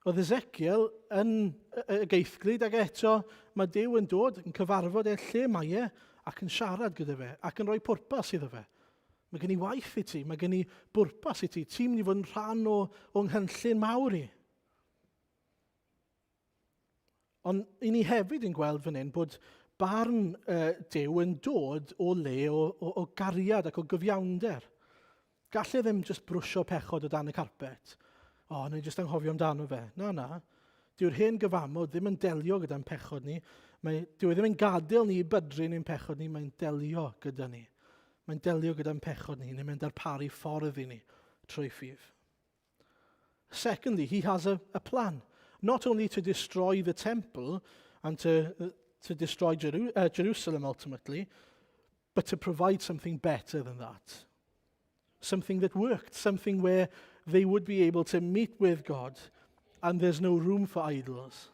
Oedd Ezekiel yn y geithglyd ac eto mae Duw yn dod yn cyfarfod lle mae e ac yn siarad gyda fe ac yn rhoi pwrpas iddo fe Mae gen i waith i ti, mae gen i bwrpas i ti. Ti'n mynd i fod yn rhan o nghynllun mawr i. Ond i ni hefyd yn gweld fan hyn bod barn Duw yn dod o le o gariad ac o gyfiawnder. Gallai ddim just brwsio pechod o dan y carpet. Neu jyst anghofio amdano fe. Na. Dyw'r hen gyfamod ddim yn delio gyda'n pechod ni. Dyw e ddim yn gadael ni i bydru ni'n pechod ni, mae'n delio gyda ni. Mae'n delio gyda'n pechod ni, neu mae'n darparu ffordd i ni trwy ffydd. Secondly, he has a plan. Not only to destroy the temple and to destroy Jerusalem ultimately, but to provide something better than that. Something that worked, something where they would be able to meet with God and there's no room for idols.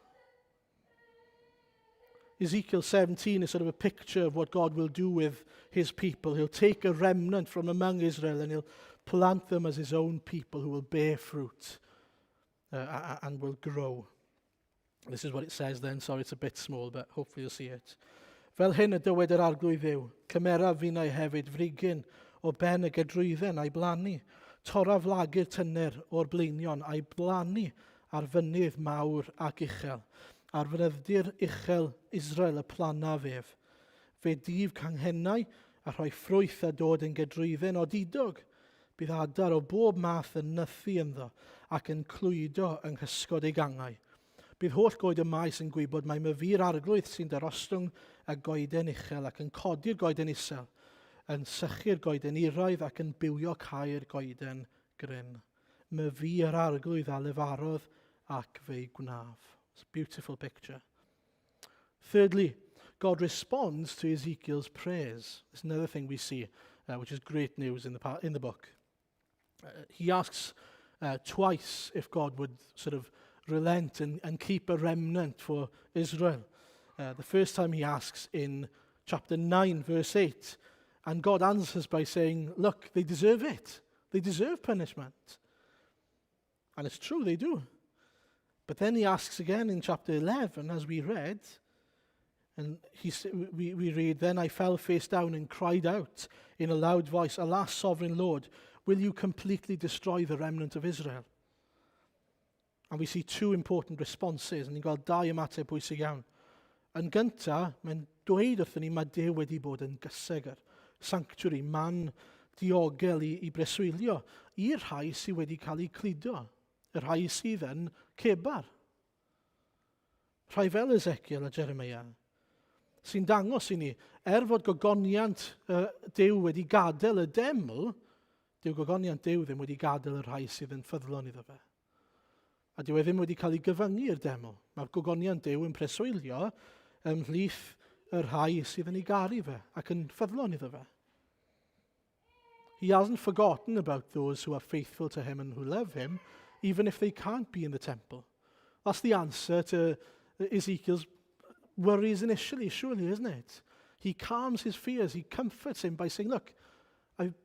Ezekiel 17 is sort of a picture of what God will do with his people. He'll take a remnant from among Israel and he'll plant them as his own people who will bear fruit and will grow. This is what it says then. Sorry, it's a bit small, but hopefully you'll see it. Fel hyn y dywed yr arglwydd Dduw, cymeraf fi'n ei hefyd frigyn o ben y gydrwydden a'i blannu, tora flagur tynner o'r bleinion a'i blannu ar fynydd mawr ac uchel. Ar fynyddir uchel Israel y plana fef. Fe dif canghennau a rhoi ffrwyth a dod yn gydrwydden o didog. Bydd adar o bob math yn nythu ynddo ac yn clwydo yng nghysgod ei gangau. Bydd holl goed y maes yn gwybod mae myfu'r arglwydd sy'n darostwng y goeden uchel ac yn codi'r goeden isel, yn sychu'r goeden uraidd ac yn bywio cael goeden gryn. Myfu'r arglwydd a lefarodd ac fe'i gwnaf. It's a beautiful picture. Thirdly, God responds to Ezekiel's prayers. It's another thing we see, which is great news in the book. He asks twice if God would sort of relent and keep a remnant for Israel. The first time he asks in chapter 9, verse 8, and God answers by saying, look, they deserve it. They deserve punishment. And it's true, they do. But then he asks again in chapter 11, as we read, and we read, then I fell face down and cried out in a loud voice, alas, sovereign Lord, will you completely destroy the remnant of Israel? And we see two important responses, and ni'n gweld dau ymateb bwysig iawn. Yn gynta, mae'n dweud wrthyn ni mae Duw wedi bod yn gyseg yr sanctuary, man diogel i breswylio, i'r rhai sydd wedi cael eu cludo, y rhai sydd yn cebar. Rhai fel Ezekiel a Jeremiah, sy'n dangos i ni, fod gogoniant Duw wedi gadael y deml, dyw gogoniant Duw ddim wedi gadael y rhai sydd yn ffyddlon iddo fe. A dyw e ddim wedi cael ei gyfyngu i'r deml. Mae'r gogoniant Duw yn preswylio ymhlith y rhai sydd yn ei garu fe ac yn ffyddlon iddo fe. He hasn't forgotten about those who are faithful to him and who love him, even if they can't be in the temple. That's the answer to Ezekiel's worries initially, surely, isn't it? He calms his fears, he comforts him by saying, look,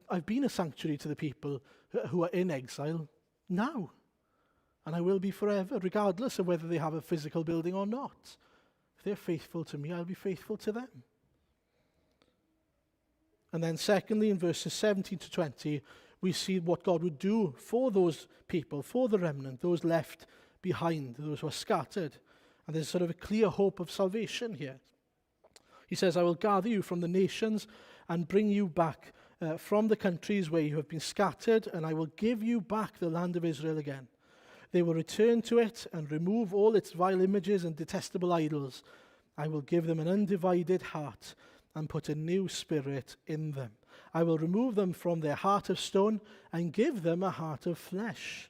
I've been a sanctuary to the people who are in exile now, and I will be forever, regardless of whether they have a physical building or not. If they're faithful to me, I'll be faithful to them. And then secondly, in verses 17 to 20, we see what God would do for those people, for the remnant, those left behind, those who are scattered. And there's sort of a clear hope of salvation here. He says, I will gather you from the nations and bring you back from the countries where you have been scattered, and I will give you back the land of Israel again. They will return to it and remove all its vile images and detestable idols. I will give them an undivided heart and put a new spirit in them. I will remove them from their heart of stone and give them a heart of flesh.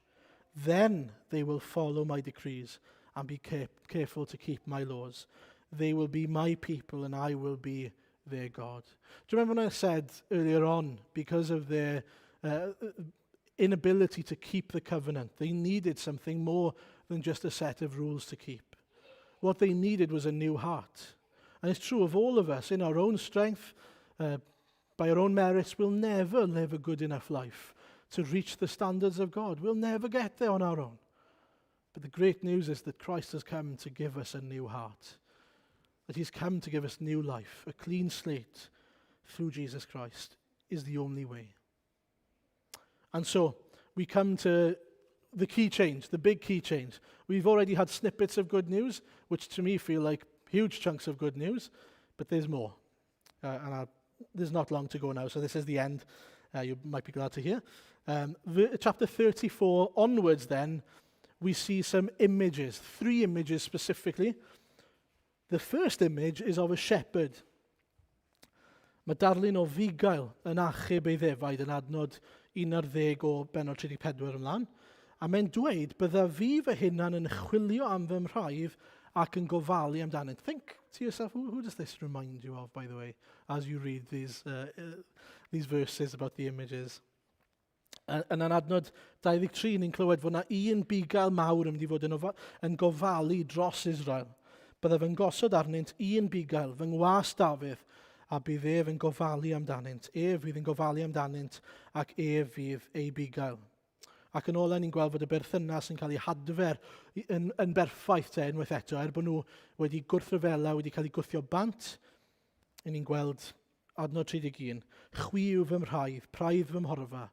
Then they will follow my decrees and be careful to keep my laws. They will be my people and I will be their God. Do you remember when I said earlier on, because of their inability to keep the covenant, they needed something more than just a set of rules to keep. What they needed was a new heart. And it's true of all of us. In our own strength, by our own merits, we'll never live a good enough life to reach the standards of God. We'll never get there on our own. But the great news is that Christ has come to give us a new heart. That he's come to give us new life. A clean slate through Jesus Christ is the only way. And so we come to the key change, the big key change. We've already had snippets of good news, which to me feel like huge chunks of good news, but there's more. There's not long to go now, so this is the end. You might be glad to hear. Chapter 34 onwards then, we see some images, 3 images specifically. The first image is of a shepherd. Mae darlun o fugail yn achub ei ddefaid yn adnod 11 o benod 34 ymlaen. A mae'n dweud, bydda fi fy hunan yn chwilio am fy mhraidd ac yn gofalu amdanynt. Think to yourself, who does this remind you of, by the way, as you read these verses about the images? Yn adnod 23, ni'n clywed fod yna un bugail mawr yn mynd i fod yn gofalu dros Israel. Bydda fy'n gosod arnynt un bugail, fy ngwas Dafydd, a bydd fy'n gofalu amdanynt. Fydd yn gofalu amdanynt ac fydd ei bugail. Ac yn ola ni'n gweld fod y berthynas yn cael ei hadfer yn berffaith unwaith eto, bod nhw wedi gwrthryfela, wedi cael ei gwthio bant. Ni'n gweld adnod 31, chwi yw fy mhraidd, praidd fy mhorfa,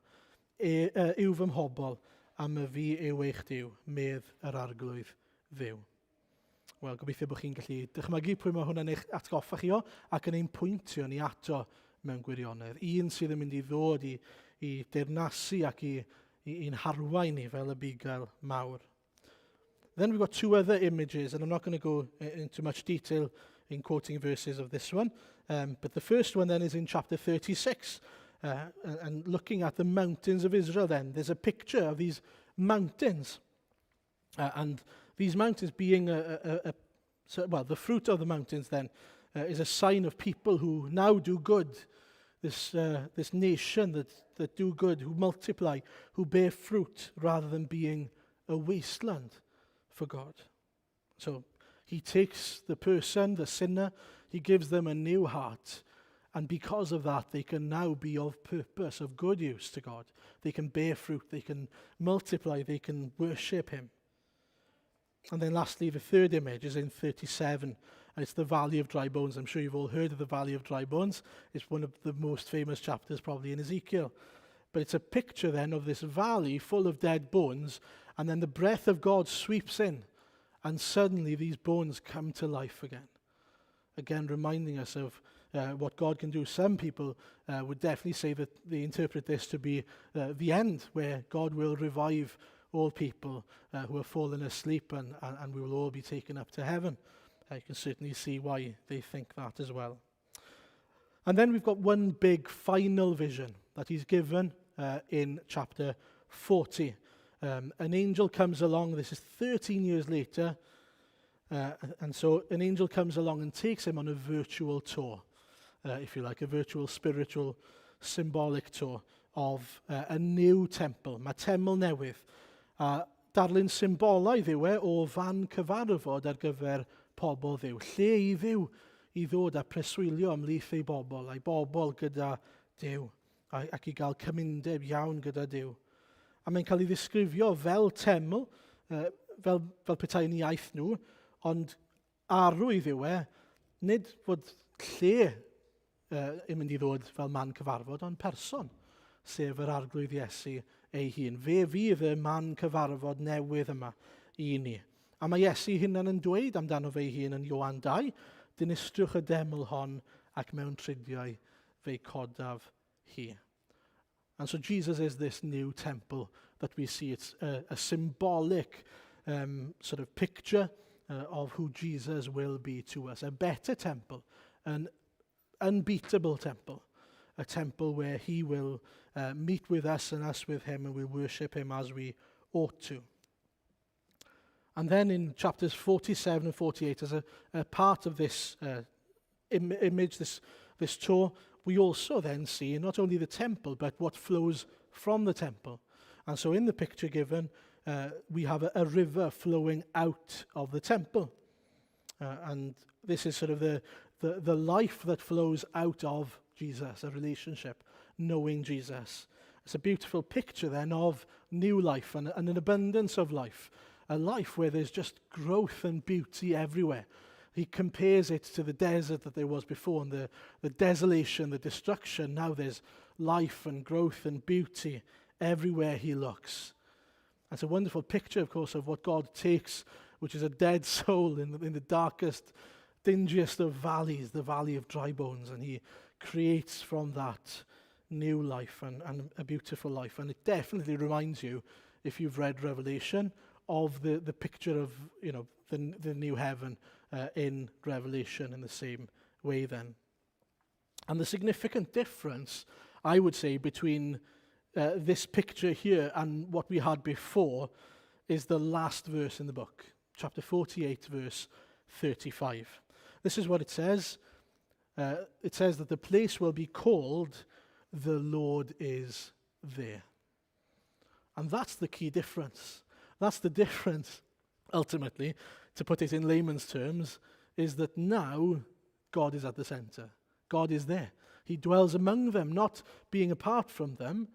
yw fy mhobol, a my fi yw eich Duw, medd yr arglwydd ddiw. Wel, gobeithio bod chi'n gallu dychmygu pwy mae hwnna'n eich atgoffa chi o, ac yn ein pwyntio ni ato mewn gwirionedd. Un sydd yn mynd i ddod i deyrnasu ac i'n harwain ni fel y bugail mawr. Then we've got 2 other images, and I'm not going to go into much detail in quoting verses of this one, but the first one then is in chapter 36, and looking at the mountains of Israel then. There's a picture of these mountains, and these mountains being the fruit of the mountains then is a sign of people who now do good. This nation that do good, who multiply, who bear fruit, rather than being a wasteland for God. So he takes the person, the sinner, he gives them a new heart, and because of that, they can now be of purpose, of good use to God. They can bear fruit, they can multiply, they can worship him. And then lastly, the third image is in 37, and it's the Valley of Dry Bones. I'm sure you've all heard of the Valley of Dry Bones. It's one of the most famous chapters probably in Ezekiel. But it's a picture then of this valley full of dead bones, and then the breath of God sweeps in, and suddenly these bones come to life again. Again, reminding us of what God can do. Some people would definitely say that they interpret this to be the end, where God will revive all people who have fallen asleep, and we will all be taken up to heaven. You can certainly see why they think that as well. And then we've got one big final vision that he's given in chapter 40. An angel comes along, this is 13 years later, and so an angel comes along and takes him on a virtual tour, if you like, a virtual spiritual symbolic tour of a new temple. Mae teml newydd. Darlun symbolaidd yw o fan cyfarfod ar gyfer pobl Dduw. Lle i Dduw i ddod a preswylio ymhlith ei bobl, a'i bobl gyda Duw, ac i gael cymundeb iawn gyda Duw. A mae'n cael ei ddisgrifio fel teml, fel petai yn iaith nhw, ond arwydd yw nid fod lle yn mynd i ddod fel man cyfarfod, ond person, sef yr arglwydd Iesu ei hun. Fe fydd y man cyfarfod newydd yma i ni. A mae Iesu hunan yn dweud amdano fe ei hun yn Ioan 2, dinistriwch y deml hon ac mewn tridiau fe'i codaf hi. And so Jesus is this new temple that we see. It's a symbolic sort of picture of who Jesus will be to us. A better temple, an unbeatable temple. A temple where he will meet with us and us with him, and we'll worship him as we ought to. And then in chapters 47 and 48, as a part of this image, this tour, we also then see not only the temple, but what flows from the temple. And so in the picture given, we have a river flowing out of the temple. And this is sort of the life that flows out of Jesus, a relationship, knowing Jesus. It's a beautiful picture then of new life and an abundance of life, a life where there's just growth and beauty everywhere. He compares it to the desert that there was before, and the desolation, the destruction. Now there's life and growth and beauty everywhere he looks. It's a wonderful picture, of course, of what God takes, which is a dead soul in the darkest, dingiest of valleys, the valley of dry bones, and he creates from that new life and a beautiful life. And it definitely reminds you, if you've read Revelation, of the picture of the new heaven in Revelation in the same way then. And the significant difference, I would say, between this picture here and what we had before is the last verse in the book, chapter 48, verse 35. This is what it says. It says that the place will be called "The Lord is there." And that's the key difference. That's the difference, ultimately, to put it in layman's terms, is that now God is at the center. God is there. He dwells among them, not being apart from them,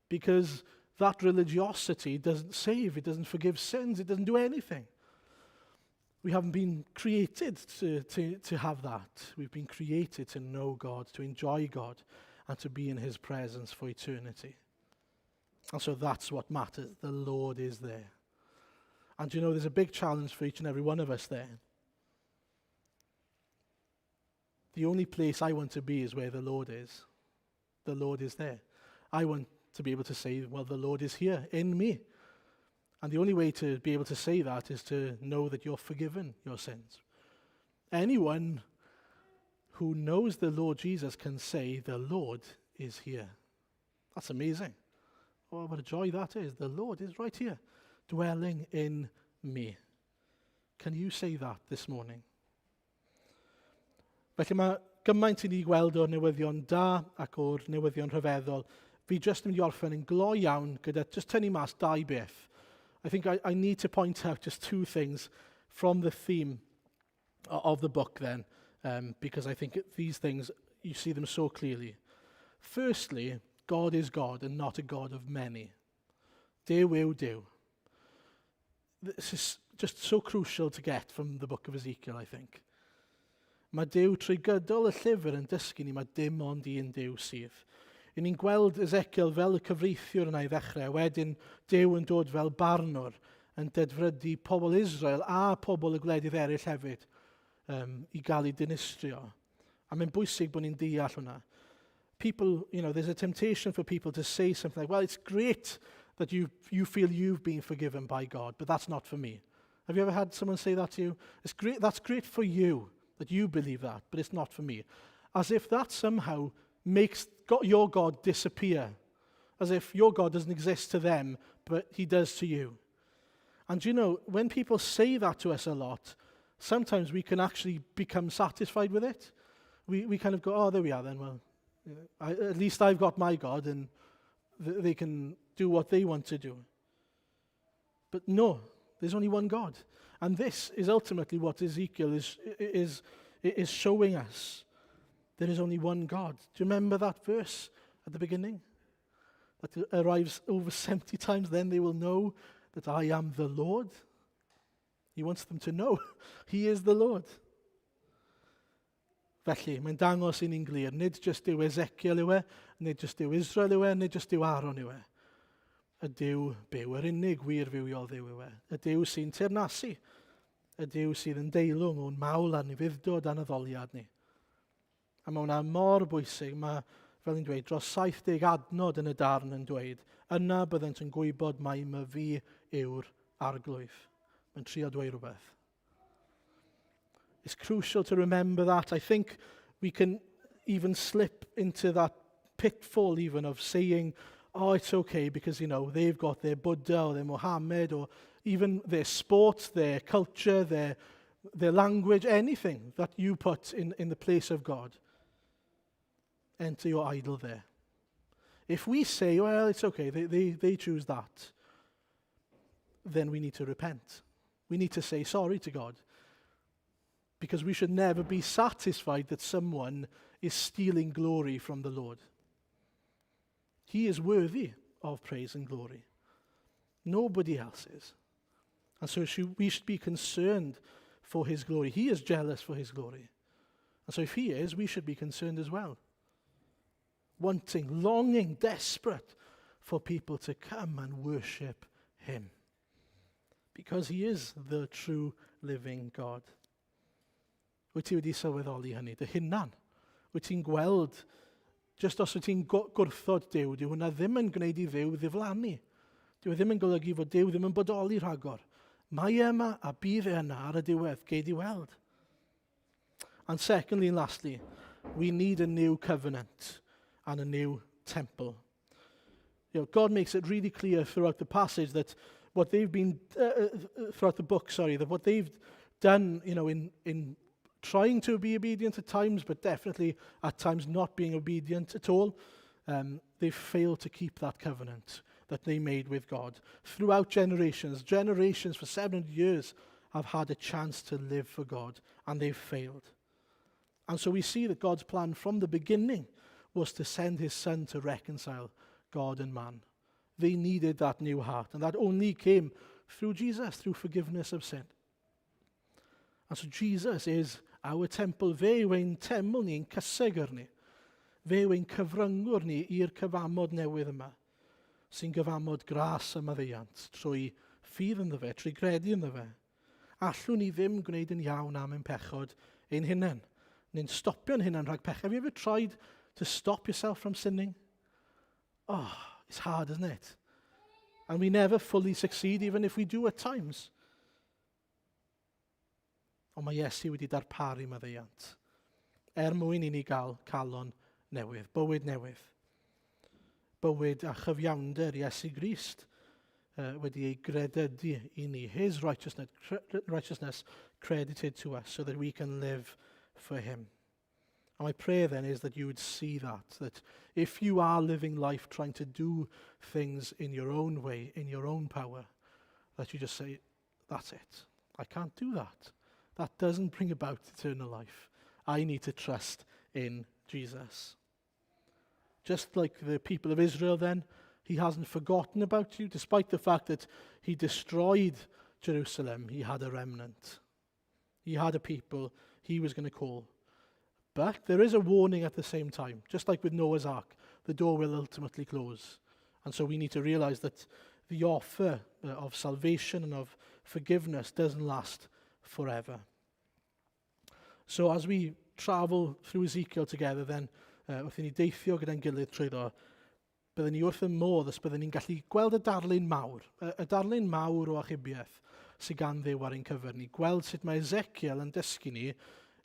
because that religiosity doesn't save, it doesn't forgive sins, it doesn't do anything. We haven't been created to have that. We've been created to know God, to enjoy God, and to be in his presence for eternity. And so that's what matters. The Lord is there. And there's a big challenge for each and every one of us there. The only place I want to be is where the Lord is. The Lord is there. I want to be able to say, well, the Lord is here in me. And the only way to be able to say that is to know that you're forgiven your sins. Anyone who knows the Lord Jesus can say, the Lord is here. That's amazing. Oh, what a joy that is. The Lord is right here, dwelling in me. Can you say that this morning? Felly mae gymaint I ni gweld o'r newyddion da ac o'r newyddion rhyfeddol. Fi just yn mynd I orffen yn glo iawn gyda just tynnu mas dau beth. I think I need to point out just two things from the theme of the book then, because I think these things, you see them so clearly. Firstly, God is God and not a God of many. Duw yw Duw. This is just so crucial to get from the Book of Ezekiel, I think. Mae Duw trwy gydol y llyfr yn dysgu ni, mae dim ond un Duw sydd. I ni'n gweld Ezekiel fel y cyfreithiwr yna I ddechrau, wedyn Duw yn dod fel barnwr yn dedfrydu pobl Israel a pobl y gwledydd eraill hefyd I gael I dinistrio. A mae'n bwysig bod ni'n deall hwnna. People, there's a temptation for people to say something like, well, it's great that you feel you've been forgiven by God, but that's not for me. Have you ever had someone say that to you? It's great, that's great for you that you believe that, but it's not for me. As if that somehow makes your God disappear. As if your God doesn't exist to them, but he does to you. And when people say that to us a lot, sometimes we can actually become satisfied with it. We kind of go, oh, there we are then, well, at least I've got my God and they can do what they want to do. But no, there's only one God. And this is ultimately what Ezekiel is showing us. There is only one God. Do you remember that verse at the beginning? That arrives over 70 times, then they will know that I am the Lord. He wants them to know he is the Lord. Felly, mae'n dangos I ni'n glir, nid just yw Ezekiel yw nid just yw Israel yw nid just yw Aaron yw Y Duw byw, yr unig wir fywiol Dduw yw Y Duw sy'n teyrnasu. Y Duw sydd yn deilwng o'n mawl ar ni, fuddod a naddoliad ni. A mae hwnna mor bwysig, fel ni'n dweud, dros 70 adnod yn y darn yn dweud, yna byddent yn gwybod mai fi yw'r arglwydd. Mae'n trio dweud rhywbeth. It's crucial to remember that. I think we can even slip into that pitfall even of saying, oh, it's okay because, they've got their Buddha or their Muhammad or even their sport, their culture, their language, anything that you put in the place of God. Enter your idol there. If we say, well, it's okay, they choose that, then we need to repent. We need to say sorry to God. Because we should never be satisfied that someone is stealing glory from the Lord. He is worthy of praise and glory. Nobody else is. And so we should be concerned for his glory. He is jealous for his glory. And so if he is, we should be concerned as well. Wanting, longing, desperate for people to come and worship him. Because he is the true living God. Wyt ti wedi sylweddoli hynny? Dy hunan. Wyt ti'n gweld, just os wyt ti'n gwrthod Duw, dyw hwnna ddim yn gwneud i Dduw ddiflannu. Dyw e ddim yn golygu fod Duw ddim yn bodoli rhagor. Mae yma a bydd e yna ar y diwedd, gei di weld. And secondly and lastly, we need a new covenant and a new temple. God makes it really clear throughout the passage that what they've been, throughout the book, that what they've done, in trying to be obedient at times, but definitely at times not being obedient at all, they've failed to keep that covenant that they made with God. Throughout generations for 700 years have had a chance to live for God, and they've failed. And so we see that God's plan from the beginning was to send his Son to reconcile God and man. They needed that new heart, and that only came through Jesus, through forgiveness of sin. And so Jesus is our temple. Fe yw ein teml ni'n cysegr ni. Fe yw ein cyfryngwr ni i'r cyfamod newydd yma, sy'n gyfamod gras y maddeuant, trwy ffydd ynddo fe, trwy gredu ynddo fe. Allwn ni ddim gwneud yn iawn am ein pechod ein hunain, neu'n stopio'n hunain rhag pechod. Have you ever tried to stop yourself from sinning? Oh, it's hard, isn't it? And we never fully succeed, even if we do at times. Ond mae Iesu wedi darparu maddeuant. Mwyn i ni gael calon newydd, bywyd newydd. Bywyd a chyfiawnder Iesu Grist wedi ei gredydu i ni. His righteousness credited to us so that we can live for him. And my prayer then is that you would see that if you are living life trying to do things in your own way, in your own power, that you just say, that's it. I can't do that. That doesn't bring about eternal life. I need to trust in Jesus. Just like the people of Israel then, he hasn't forgotten about you. Despite the fact that he destroyed Jerusalem, he had a remnant. He had a people he was going to call. But there is a warning at the same time. Just like with Noah's Ark, the door will ultimately close. And so we need to realize that the offer of salvation and of forgiveness doesn't last forever. So as we travel through Ezekiel together then, wrth i ni deithio gyda'n gilydd trwyddo, byddwn ni wrth y modd os byddwn ni'n gallu gweld y darlun mawr, y darlun mawr o achubiaeth sydd gan Dduw ar ein cyfer ni. Gweld sut mae Ezekiel yn dysgu ni,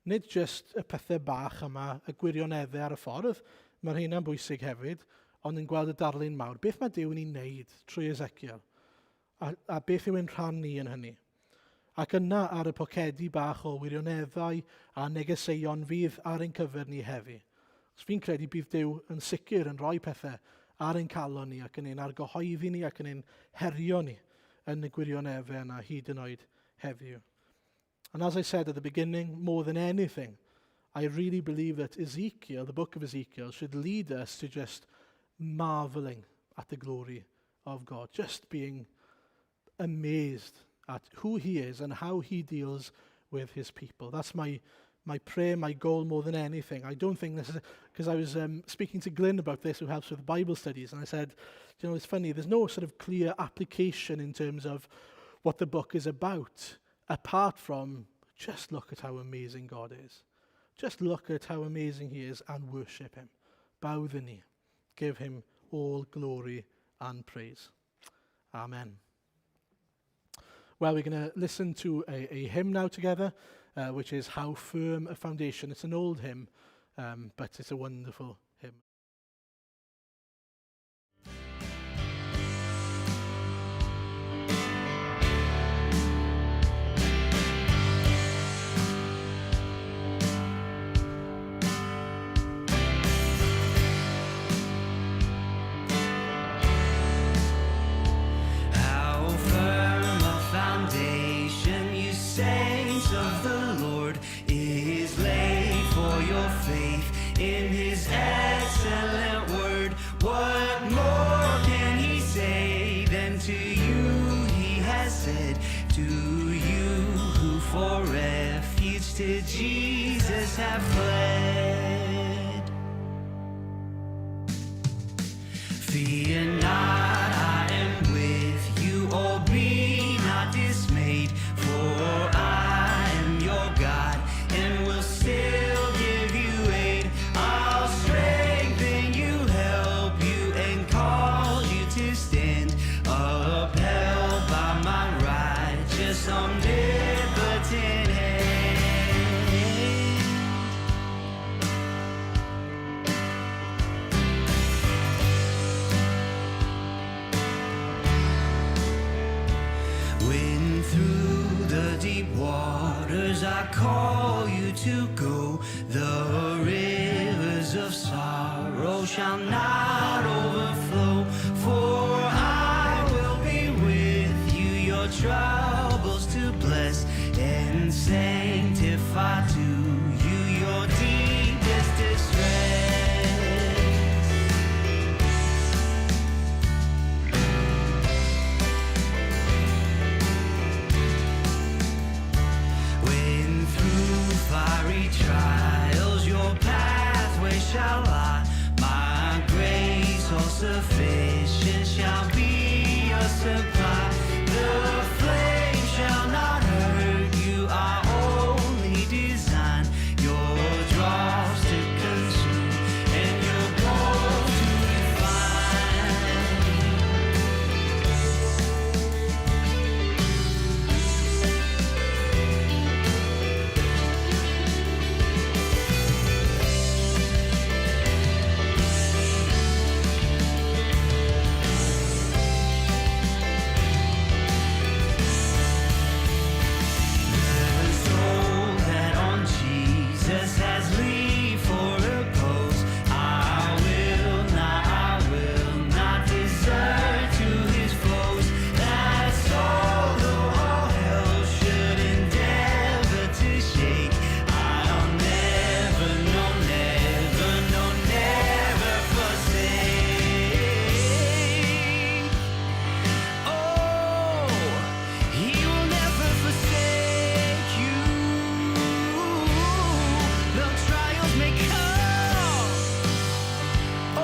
nid just y pethau bach yma, y gwirioneddau ar y ffordd, mae'r hynna'n bwysig hefyd, ond yn gweld y darlun mawr. Beth mae Duw yn ei wneud trwy Ezekiel? A beth yw ein rhan ni yn hynny? Ac yna ar y pocedi bach o wirioneddau a negeseuon fydd ar ein cyfer ni heddi. Os fi'n credu bydd Duw yn sicr yn rhoi pethau ar ein calon ni ac yn ein argyhoeddi ni ac yn ein herio ni yn y gwirioneddau yna hyd yn oed heddiw. And as I said at the beginning, more than anything, I really believe that Ezekiel, the book of Ezekiel, should lead us to just marveling at the glory of God, just being amazed at who he is and how he deals with his people. That's my prayer, my goal more than anything. I don't think this is, because I was speaking to Glyn about this, who helps with Bible studies, and I said, it's funny, there's no sort of clear application in terms of what the book is about, apart from just look at how amazing God is. Just look at how amazing he is and worship him. Bow the knee. Give him all glory and praise. Amen. Well, we're going to listen to a hymn now together, which is How Firm a Foundation. It's an old hymn, but it's a wonderful hymn. In his excellent word, what more can he say than to you he has said? To you who for refuge to Jesus have fled. Fear not. to go. The rivers of sorrow shall not overflow, for I will be with you, your troubles to bless and sanctify to you your deepest distress. When through fiery trials your pathway shall lie, my grace all sufficient shall be your supply. The flame shall not hurt you, I only design your dross to consume and your gold to refine. The soul that on Jesus has leave for repose, I will not desert to his foes. That soul, though all hell should endeavor to shake, I'll never, no, never, no, never forsake. Oh, he will never forsake you. Though trials may come. Oh,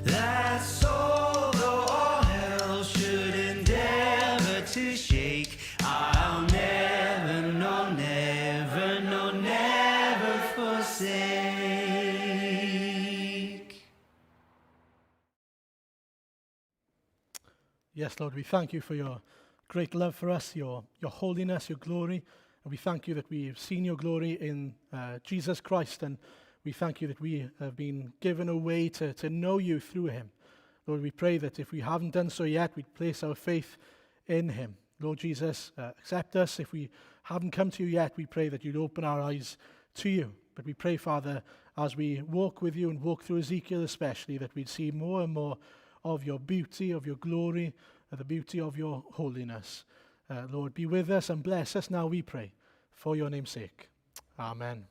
that soul, though all hell should endeavor to shake, I'll never, no, never, no, never forsake. Yes, Lord, we thank you for your great love for us, your holiness, your glory. And we thank you that we've seen your glory in Jesus Christ, and we thank you that we have been given a way to know you through him. Lord, we pray that if we haven't done so yet, we'd place our faith in him. Lord Jesus, accept us. If we haven't come to you yet, we pray that you'd open our eyes to you. But we pray, Father, as we walk with you and walk through Ezekiel especially, that we'd see more and more of your beauty, of your glory, the beauty of your holiness. Lord, be with us and bless us now, we pray, for your name's sake. Amen.